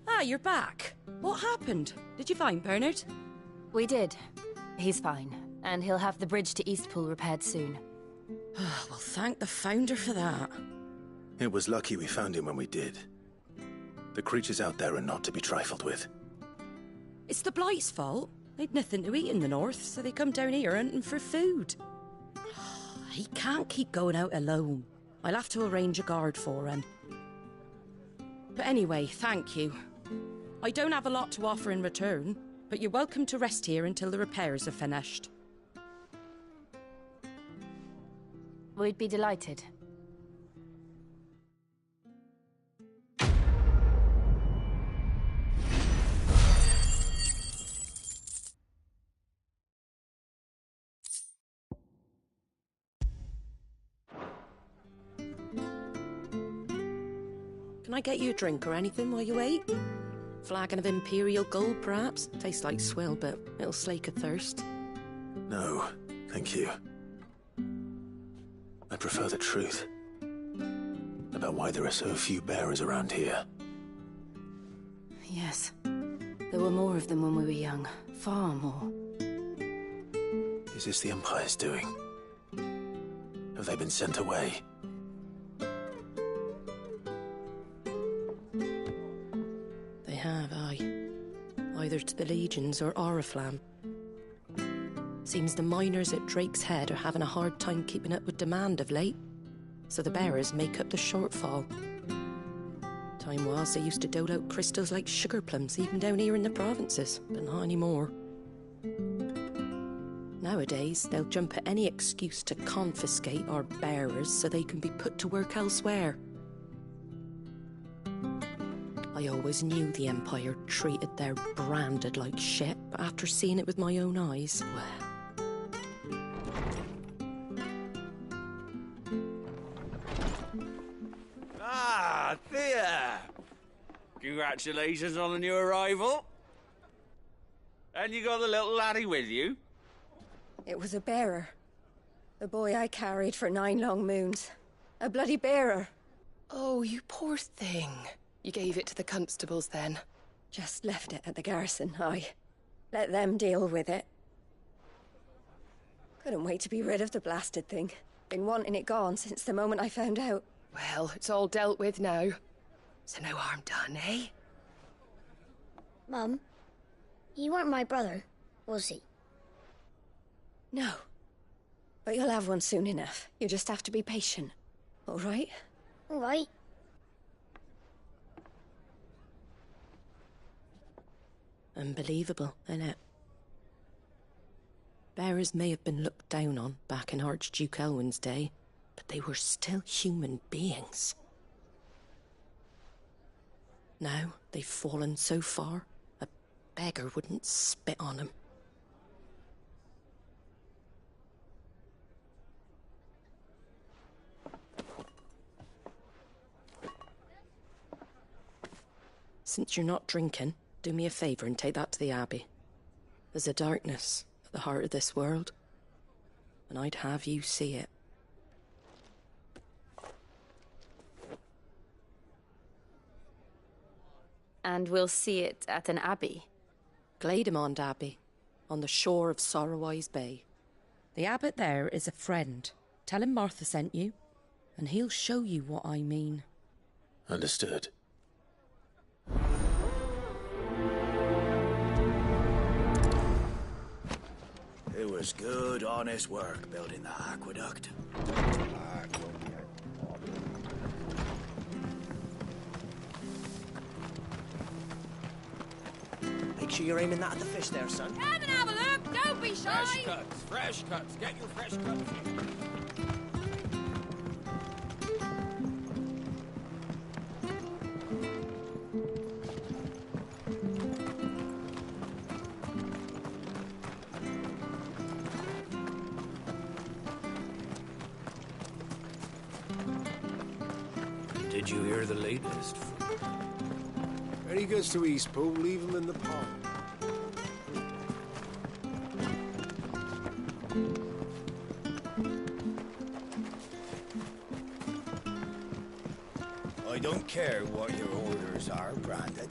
Ah, you're back. What happened? Did you find Bernard? We did. He's fine, and he'll have the bridge to Eastpool repaired soon. Well, thank the Founder for that. It was lucky we found him when we did. The creatures out there are not to be trifled with. It's the Blight's fault. They'd nothing to eat in the north, so they come down here hunting for food. He can't keep going out alone. I'll have to arrange a guard for him. But anyway, thank you. I don't have a lot to offer in return, but you're welcome to rest here until the repairs are finished. We'd be delighted. Can I get you a drink or anything while you wait? Flagon of Imperial Gold, perhaps? Tastes like swill, but it'll slake a thirst. No, thank you. I prefer the truth about why there are so few bearers around here. Yes. There were more of them when we were young. Far more. Is this the Empire's doing? Have they been sent away? They have, aye. Either to the Legions or Oriflamme. Seems the miners at Drake's Head are having a hard time keeping up with demand of late, so the bearers make up the shortfall. Time was they used to dole out crystals like sugar plums even down here in the provinces, but not anymore. Nowadays, they'll jump at any excuse to confiscate our bearers so they can be put to work elsewhere. I always knew the Empire treated their branded like shit, but after seeing it with my own eyes, well... Ah, Thea! Congratulations on the new arrival. And you got the little laddie with you? It was a bearer. The boy I carried for 9 long moons. A bloody bearer. Oh, you poor thing. You gave it to the constables then? Just left it at the garrison, aye. Let them deal with it. Couldn't wait to be rid of the blasted thing. Been wanting it gone since the moment I found out. Well, it's all dealt with now. So no harm done, eh? Mum, he weren't my brother, was he? No. But you'll have one soon enough. You just have to be patient. All right? All right. Unbelievable, innit? Bearers may have been looked down on back in Archduke Elwin's day, but they were still human beings. Now they've fallen so far, a beggar wouldn't spit on them. Since you're not drinking, do me a favour and take that to the Abbey. There's a darkness at the heart of this world, and I'd have you see it. And we'll see it at an abbey? Glademond Abbey, on the shore of Sorrowwise Bay. The abbot there is a friend. Tell him Martha sent you, and he'll show you what I mean. Understood. It was good, honest work building the aqueduct. Make sure you're aiming that at the fish there, son. Come and have a look! Don't be shy! Fresh cuts. Get your fresh cuts. Did you hear the latest? When he goes to Eastpool, leave him in the pond. I don't care what your orders are, Brandon.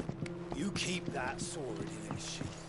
You keep that sword in its sheath.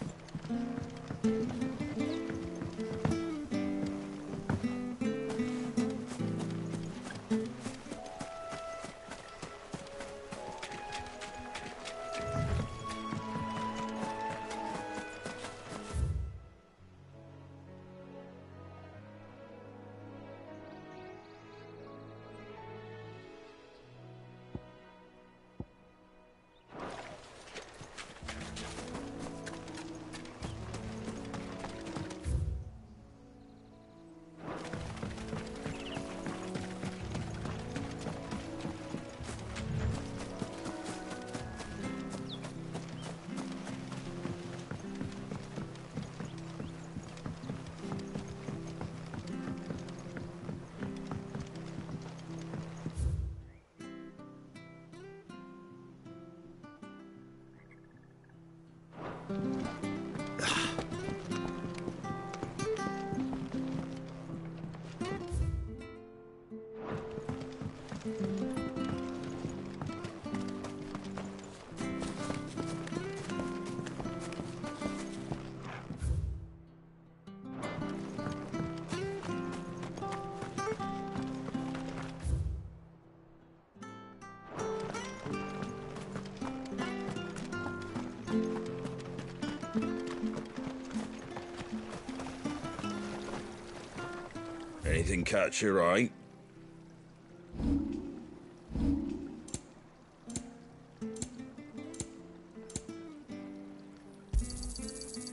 Anything catch your eye?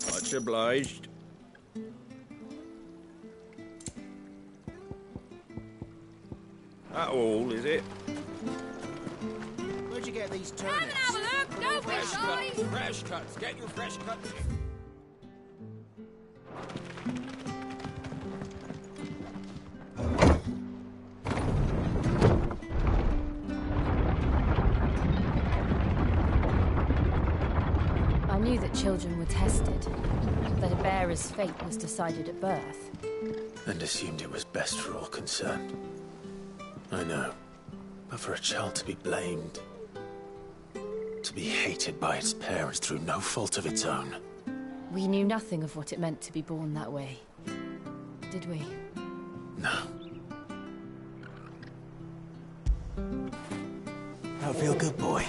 Much obliged. That all, is it? Where'd you get these turnips? Come and have a look! Don't be Fresh shy! cuts. Fresh cuts. Get your fresh cuts. that children were tested, that a bearer's fate was decided at birth. And assumed it was best for all concerned. I know. But for a child to be blamed, to be hated by its parents through no fault of its own. We knew nothing of what it meant to be born that way, did we? No. I feel good, boy.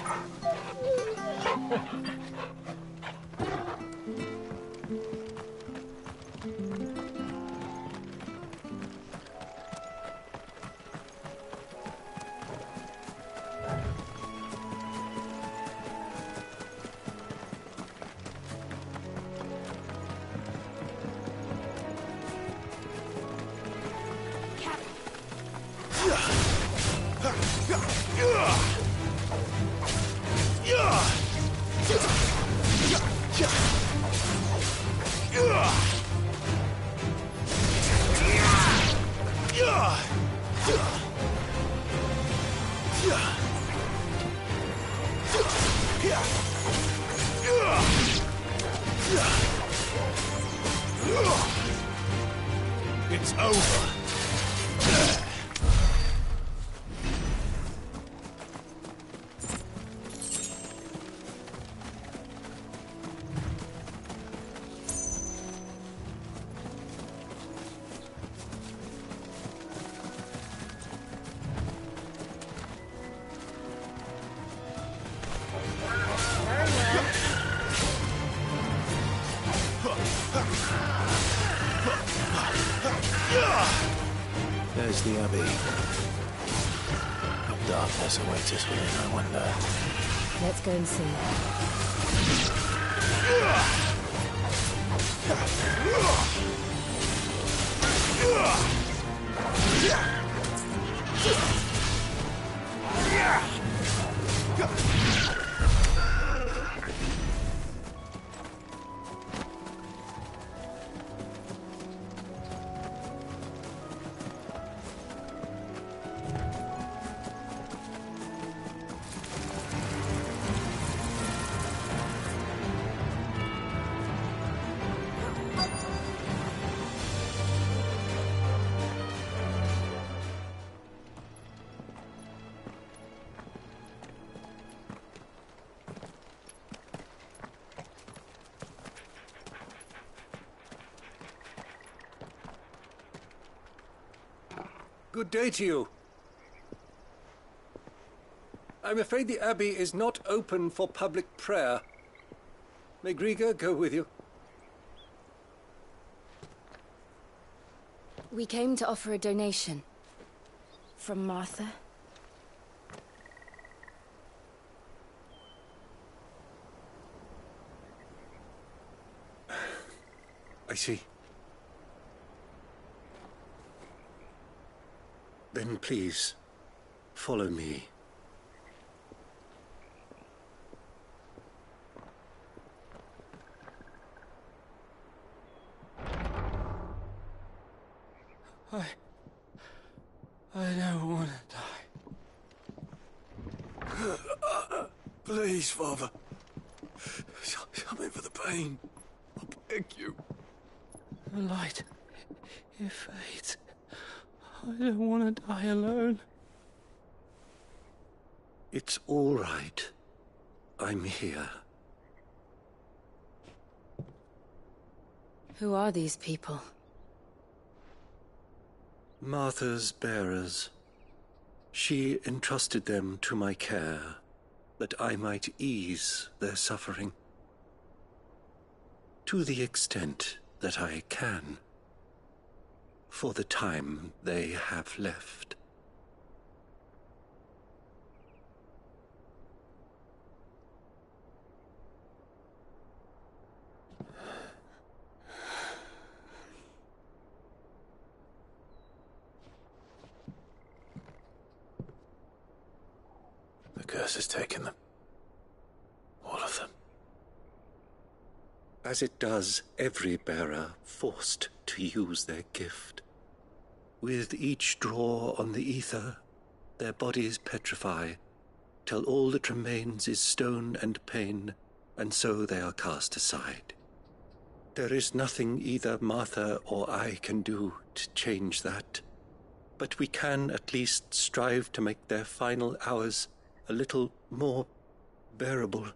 It's over. There's the Abbey. What darkness awaits us within, I wonder. Let's go and see. Good day to you. I'm afraid the Abbey is not open for public prayer. May Griga go with you? We came to offer a donation. From Martha. I see. Then please, follow me. I don't want to die. Please, Father. Help me for the pain. I beg you. The light, it fades. I don't want to die alone. It's all right. I'm here. Who are these people? Martha's bearers. She entrusted them to my care, that I might ease their suffering. To the extent that I can. For the time they have left. The curse has taken them. All of them. As it does every bearer forced to use their gift. With each draw on the ether, their bodies petrify, till all that remains is stone and pain, and so they are cast aside. There is nothing either Martha or I can do to change that, but we can at least strive to make their final hours a little more bearable.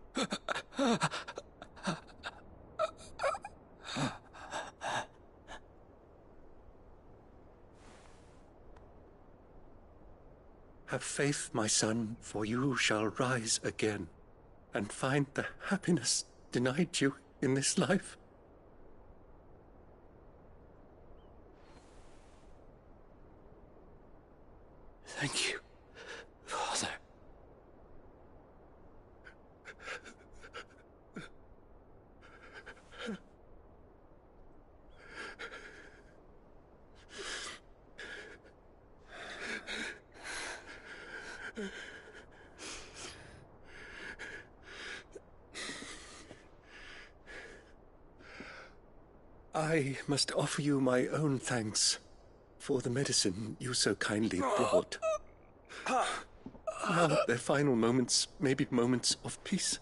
Have faith, my son, for you shall rise again and find the happiness denied you in this life. Thank you, Father. I must offer you my own thanks for the medicine you so kindly brought. Now their final moments may be moments of peace.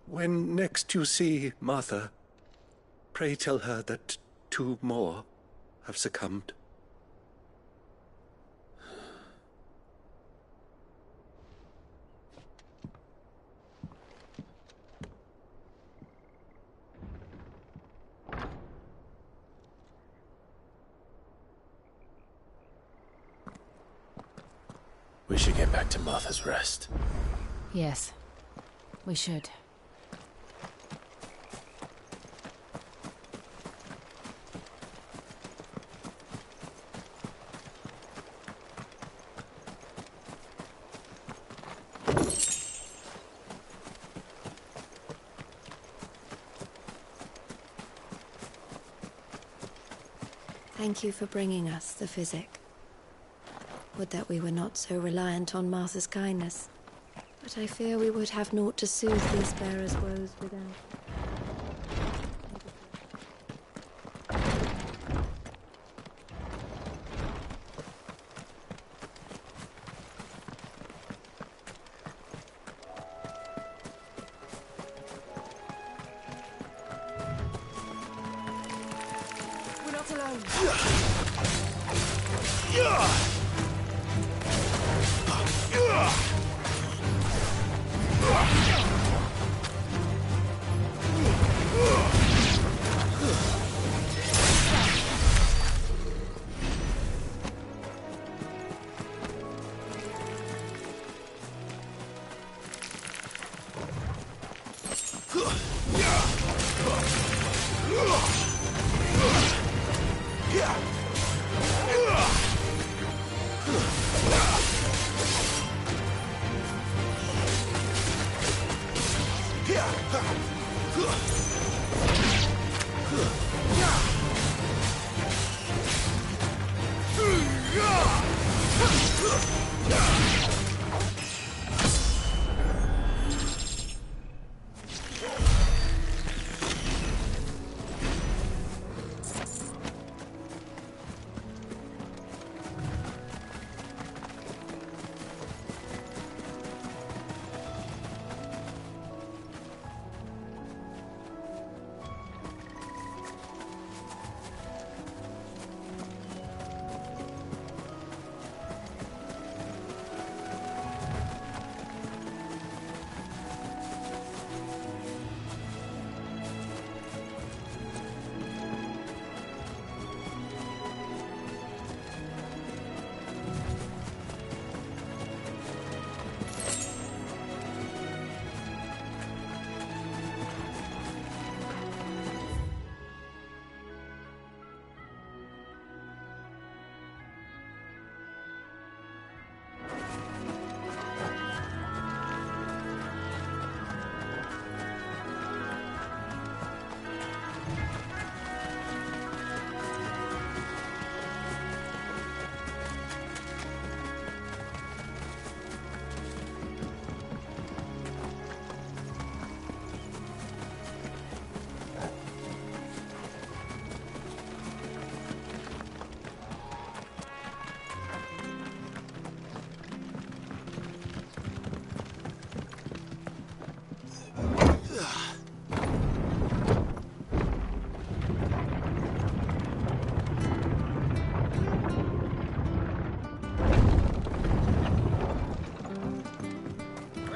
When next you see Martha, pray tell her that 2 more have succumbed. We should get back to Martha's Rest. Yes, we should. Thank you for bringing us the physic. Would that we were not so reliant on Martha's kindness. But I fear we would have naught to soothe these bearers' woes without. We're not alone.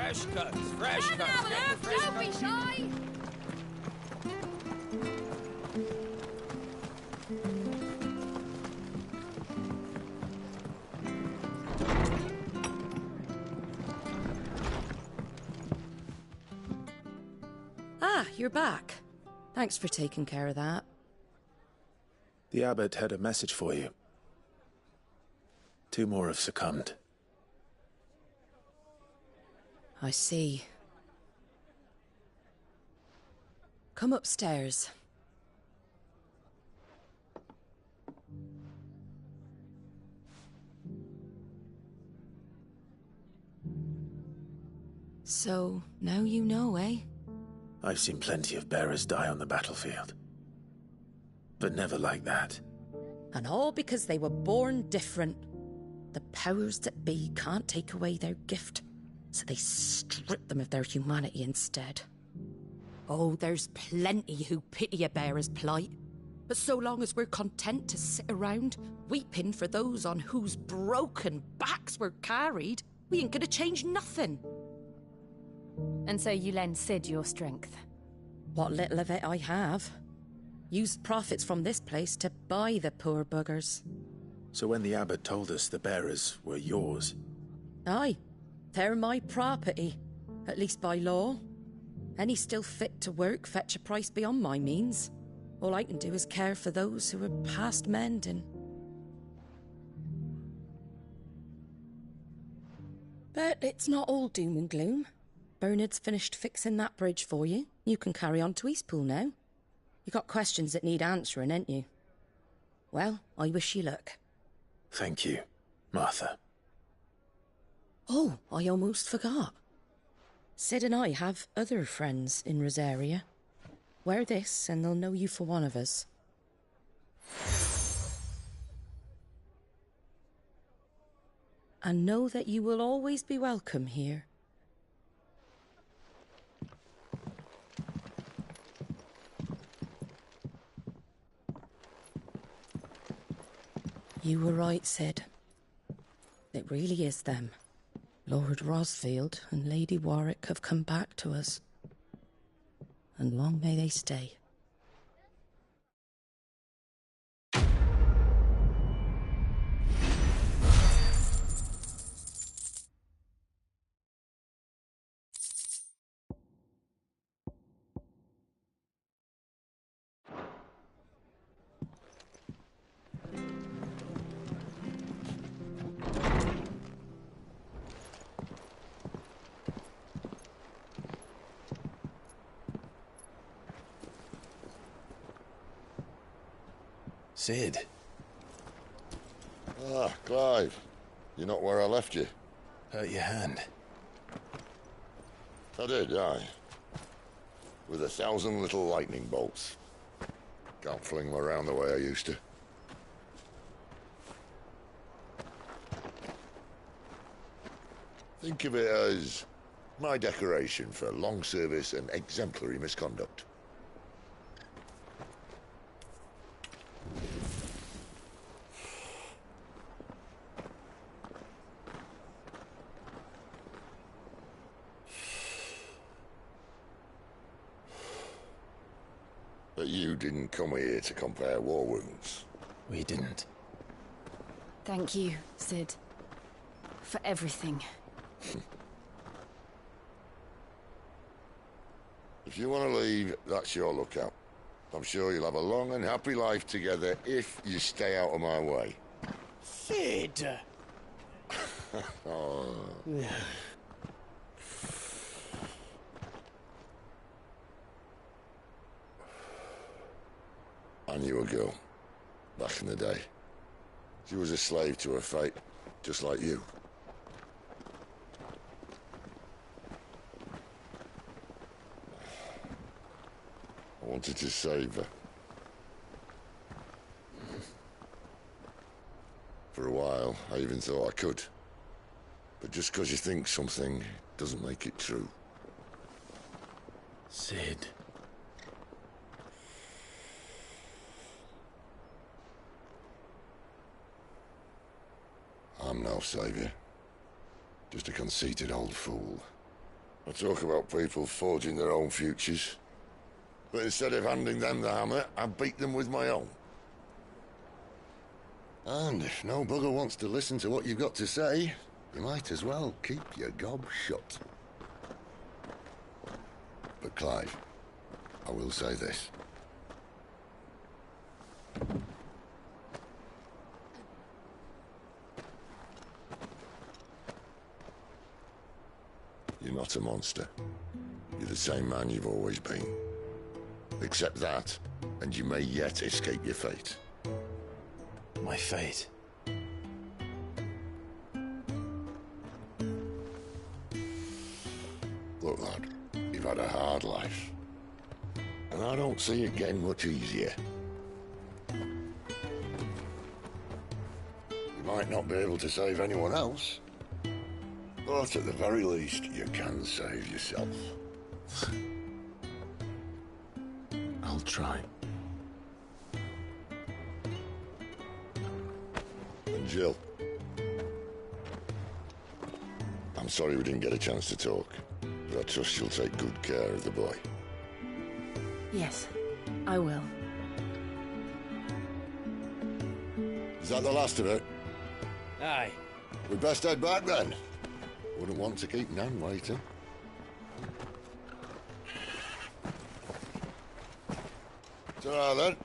Fresh cuts, fresh cuts. Don't be shy! Ah, you're back. Thanks for taking care of that. The abbot had a message for you. 2 more have succumbed. I see. Come upstairs. So, now you know, eh? I've seen plenty of bearers die on the battlefield. But never like that. And all because they were born different. The powers that be can't take away their gift, so they strip them of their humanity instead. Oh, there's plenty who pity a bearer's plight. But so long as we're content to sit around, weeping for those on whose broken backs we're carried, we ain't gonna change nothing. And so you lend Cid your strength? What little of it I have. Used profits from this place to buy the poor buggers. So when the abbot told us the bearers were yours... Aye, they're my property, at least by law. Any still fit to work fetch a price beyond my means. All I can do is care for those who are past mending. But it's not all doom and gloom. Bernard's finished fixing that bridge for you. You can carry on to Eastpool now. You got questions that need answering, ain't you? Well, I wish you luck. Thank you, Martha. Oh, I almost forgot. Cid and I have other friends in Rosaria. Wear this and they'll know you for one of us. And know that you will always be welcome here. You were right, Cid. It really is them. Lord Rosfield and Lady Warwick have come back to us. And long may they stay. Cid. Ah, Clive. You're not where I left you. Hurt your hand. I did, aye. With 1,000 little lightning bolts. Can't fling them around the way I used to. Think of it as my decoration for long service and exemplary misconduct. But you didn't come here to compare war wounds. We didn't. Thank you, Cid. For everything. If you want to leave, that's your lookout. I'm sure you'll have a long and happy life together if you stay out of my way. Cid! Oh. I knew a girl, back in the day. She was a slave to her fate, just like you. I wanted to save her. For a while, I even thought I could. But just because you think something doesn't make it true. Cid. I'm no savior. Just a conceited old fool. I talk about people forging their own futures. But instead of handing them the hammer, I beat them with my own. And if no bugger wants to listen to what you've got to say, you might as well keep your gob shut. But Clive, I will say this. You're not a monster. You're the same man you've always been. Accept that, and you may yet escape your fate. My fate? Look, lad, you've had a hard life. And I don't see it getting much easier. You might not be able to save anyone else, but at the very least, you can save yourself. I'll try. And Jill, I'm sorry we didn't get a chance to talk, but I trust you'll take good care of the boy. Yes, I will. Is that the last of it? Aye. We'd best head back then. Wouldn't want to keep Nan waiting. Ta-ra then.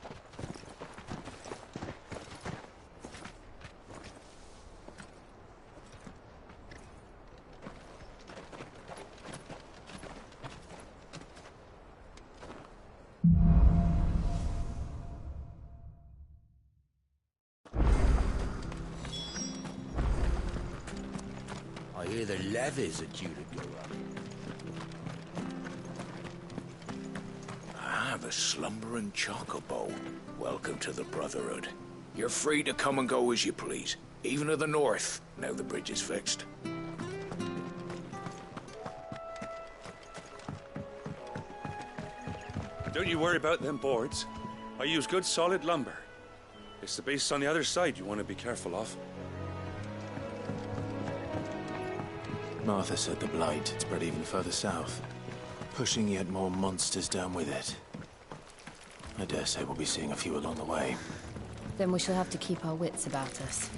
I hear the levies are due to go up. Ah, the slumbering chocobo. Welcome to the Brotherhood. You're free to come and go as you please, even to the north, now the bridge is fixed. Don't you worry about them boards. I use good solid lumber. It's the beasts on the other side you want to be careful of. Martha said the blight had spread even further south, pushing yet more monsters down with it. I dare say we'll be seeing a few along the way. Then we shall have to keep our wits about us.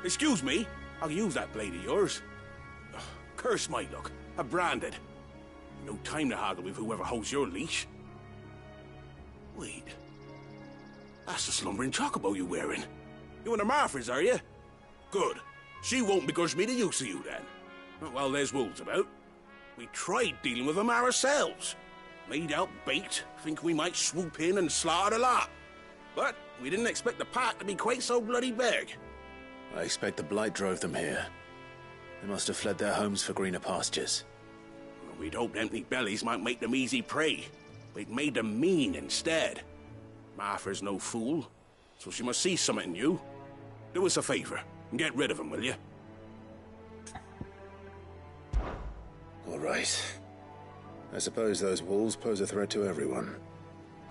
Excuse me, I'll use that blade of yours. Ugh, curse my luck. I'm branded. No time to haggle with whoever holds your leash. Wait. That's the slumbering chocobo you're wearing. You one of Martha's, are you? Good. She won't begrudge me the use of you, then. Well, there's wolves about. We tried dealing with them ourselves. Laid out bait, think we might swoop in and slaughter the lot. But we didn't expect the pack to be quite so bloody big. I expect the blight drove them here. They must have fled their homes for greener pastures. We'd hoped empty bellies might make them easy prey, but it made them mean instead. Martha's no fool, so she must see something in you. Do us a favor and get rid of them, will you? All right. I suppose those wolves pose a threat to everyone.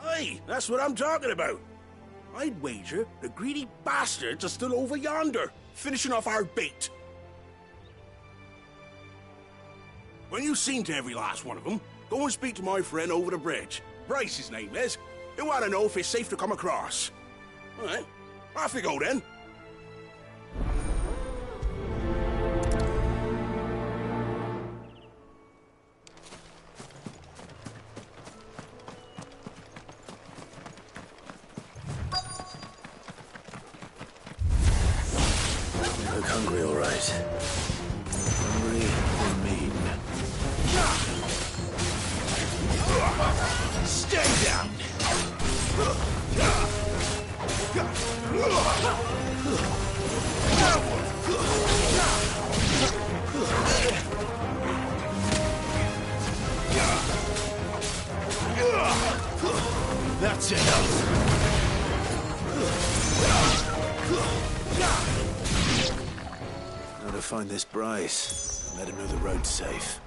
Aye, that's what I'm talking about. I'd wager the greedy bastards are still over yonder, finishing off our bait. When you've seen to every last one of them, go and speak to my friend over the bridge. Bryce, his name is. He'll want to know if it's safe to come across. All right, off you go then. You look hungry, all right. Hungry and mean. Stay down! That's enough. Now to find this Bryce. Let him know the road's safe.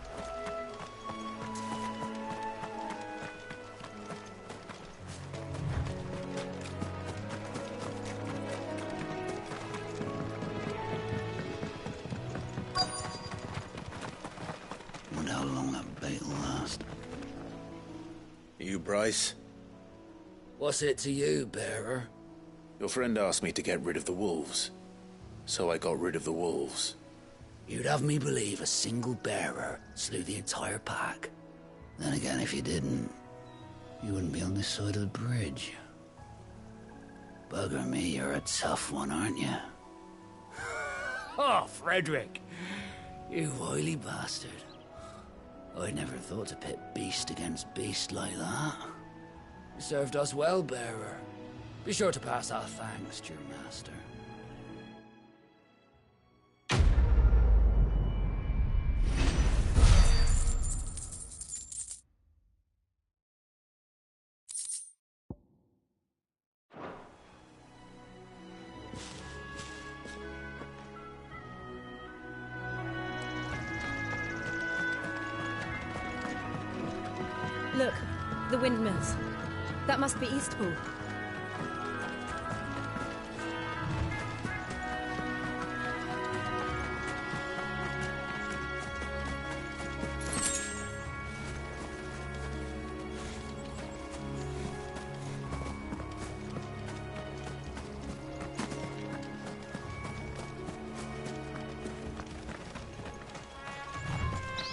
Wonder how long that bait will last. You, Bryce? What's it to you, bearer? Your friend asked me to get rid of the wolves. So I got rid of the wolves. You'd have me believe a single bearer slew the entire pack. Then again, if you didn't, you wouldn't be on this side of the bridge. Bugger me, you're a tough one, aren't you? Oh, Frederick! You wily bastard. I'd never thought to pit beast against beast like that. You served us well, bearer. Be sure to pass our thanks to your master. Look, the windmills. That must be Eastpool.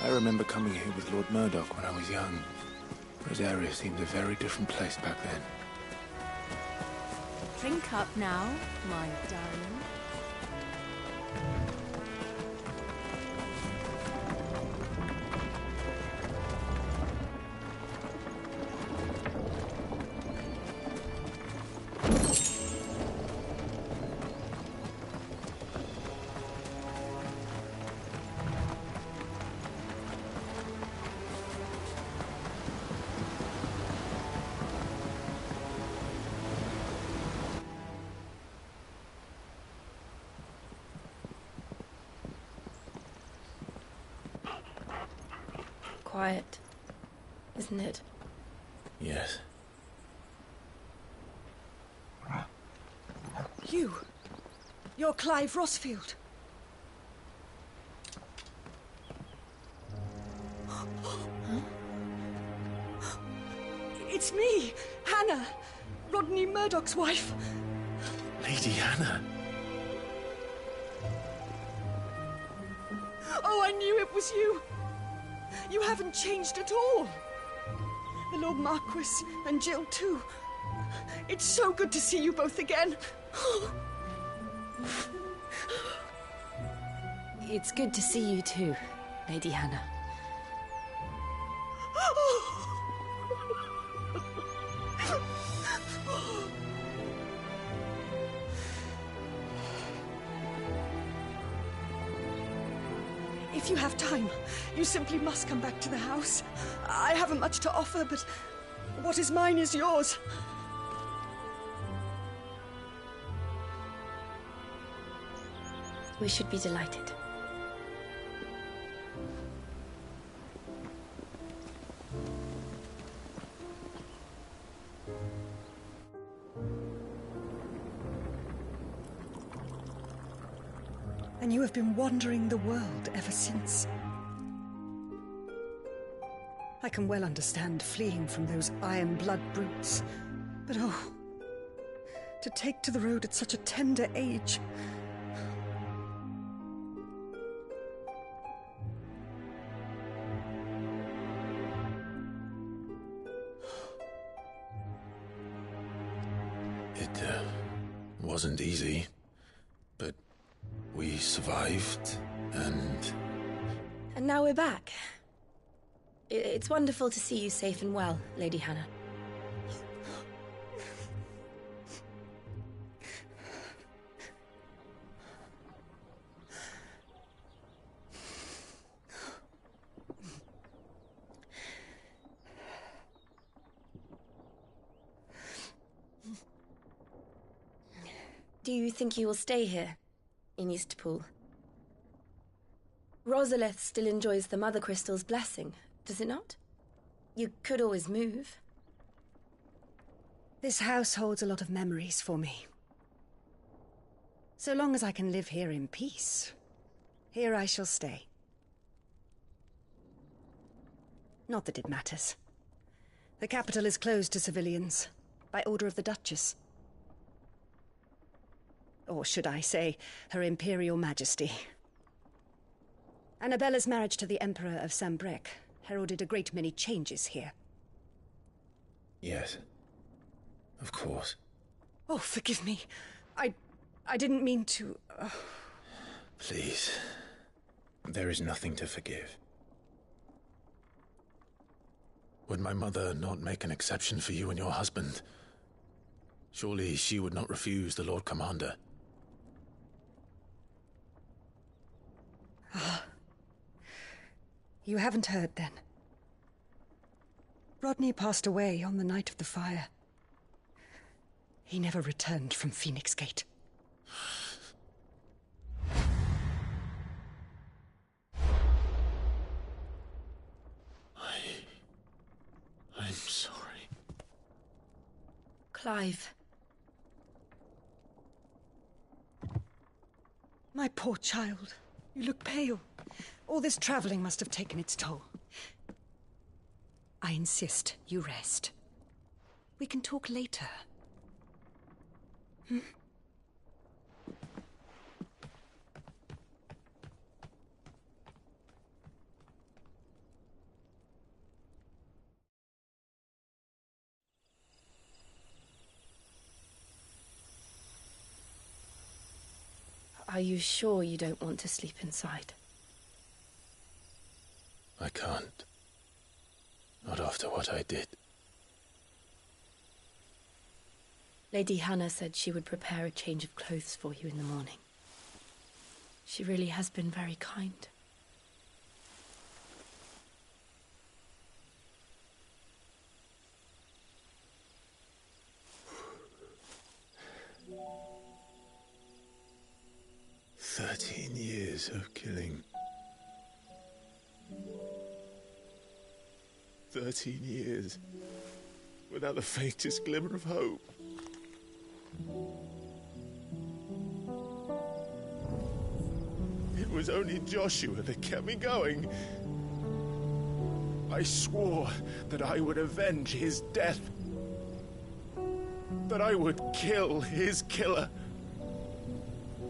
I remember coming here with Lord Murdoch when I was young. Rosaria seemed a very different place back then. Drink up now, my darling. Quiet, isn't it? Yes. You're Clive Rossfield. It's me, Hannah, Rodney Murdoch's wife. Lady Hannah. Oh, I knew it was you. You haven't changed at all. The Lord Marquis and Jill too. It's so good to see you both again. It's good to see you too, Lady Hannah. If you have time, you simply must come back to the house. I haven't much to offer, but what is mine is yours. We should be delighted. And you have been wandering the world ever since. I can well understand fleeing from those iron blood brutes, but oh, to take to the road at such a tender age. It wasn't easy, but we survived, and... And now we're back. It's wonderful to see you safe and well, Lady Hannah. Do you think you will stay here, in Eastpool? Rosalith still enjoys the Mother Crystal's blessing, does it not? You could always move. This house holds a lot of memories for me. So long as I can live here in peace, here I shall stay. Not that it matters. The capital is closed to civilians, by order of the Duchess. Or should I say, Her Imperial Majesty. Annabella's marriage to the Emperor of Sambrec heralded a great many changes here. Yes, of course. Oh, forgive me. I didn't mean to... Please. There is nothing to forgive. Would my mother not make an exception for you and your husband? Surely she would not refuse the Lord Commander. You haven't heard, then. Rodney passed away on the night of the fire. He never returned from Phoenix Gate. I'm sorry. Clive. My poor child. You look pale. All this traveling must have taken its toll. I insist you rest. We can talk later. Hmm? Are you sure you don't want to sleep inside? I can't. Not after what I did. Lady Hannah said she would prepare a change of clothes for you in the morning. She really has been very kind. Years of killing. 13 years without the faintest glimmer of hope. It was only Joshua that kept me going. I swore that I would avenge his death. That I would kill his killer.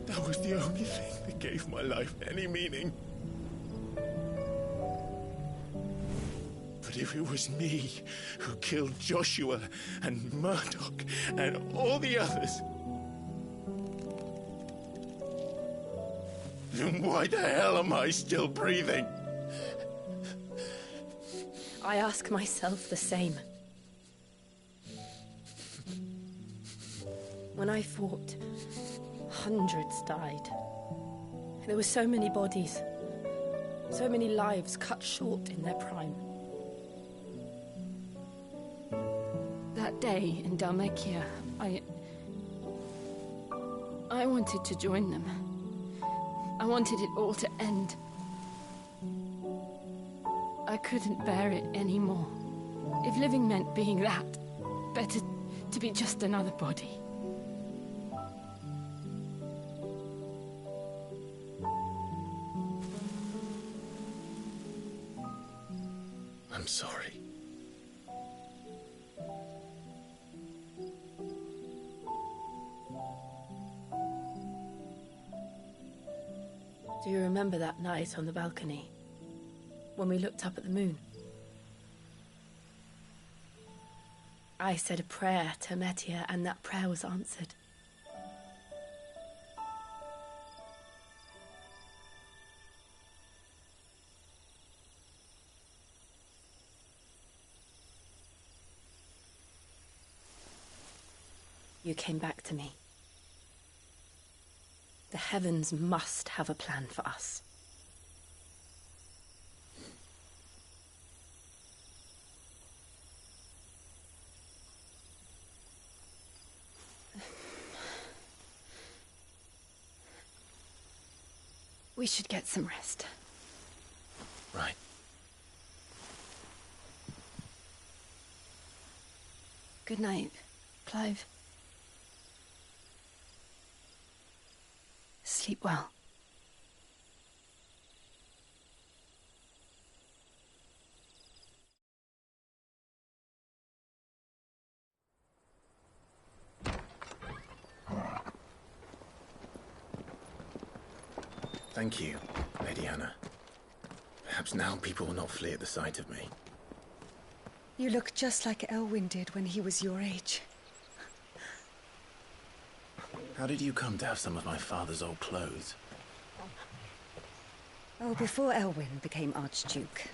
That was the only thing that gave my life any meaning. But if it was me who killed Joshua and Murdoch and all the others, then why the hell am I still breathing? I ask myself the same. When I fought, hundreds died. There were so many bodies. So many lives cut short in their prime. That day in Dhalmekia, I wanted to join them. I wanted it all to end. I couldn't bear it anymore. If living meant being that, better to be just another body. I'm sorry. Do you remember that night on the balcony? When we looked up at the moon? I said a prayer to Metia, and that prayer was answered. You came back to me. The heavens must have a plan for us. We should get some rest. Right. Good night, Clive. Sleep well. Thank you, Lady Hannah. Perhaps now people will not flee at the sight of me. You look just like Elwyn did when he was your age. How did you come to have some of my father's old clothes? Oh, before Elwyn became Archduke,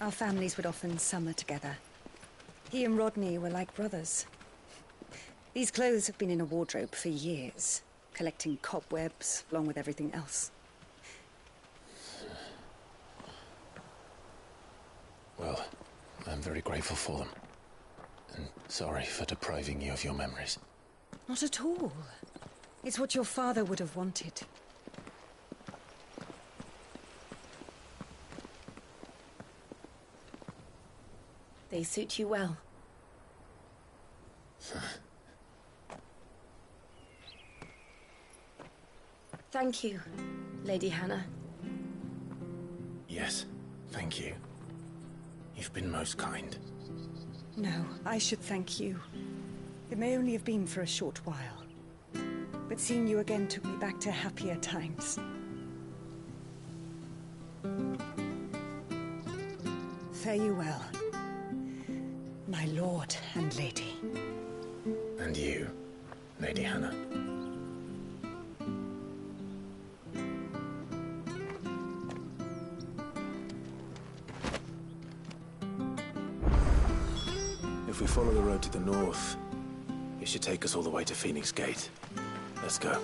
our families would often summer together. He and Rodney were like brothers. These clothes have been in a wardrobe for years, collecting cobwebs along with everything else. Well, I'm very grateful for them. And sorry for depriving you of your memories. Not at all. It's what your father would have wanted. They suit you well. Thank you, Lady Hannah. Yes, thank you. You've been most kind. No, I should thank you. It may only have been for a short while, but seeing you again took me back to happier times. Fare you well, my lord and lady. And you, Lady Hannah. If we follow the road to the north, it should take us all the way to Phoenix Gate. Let's go.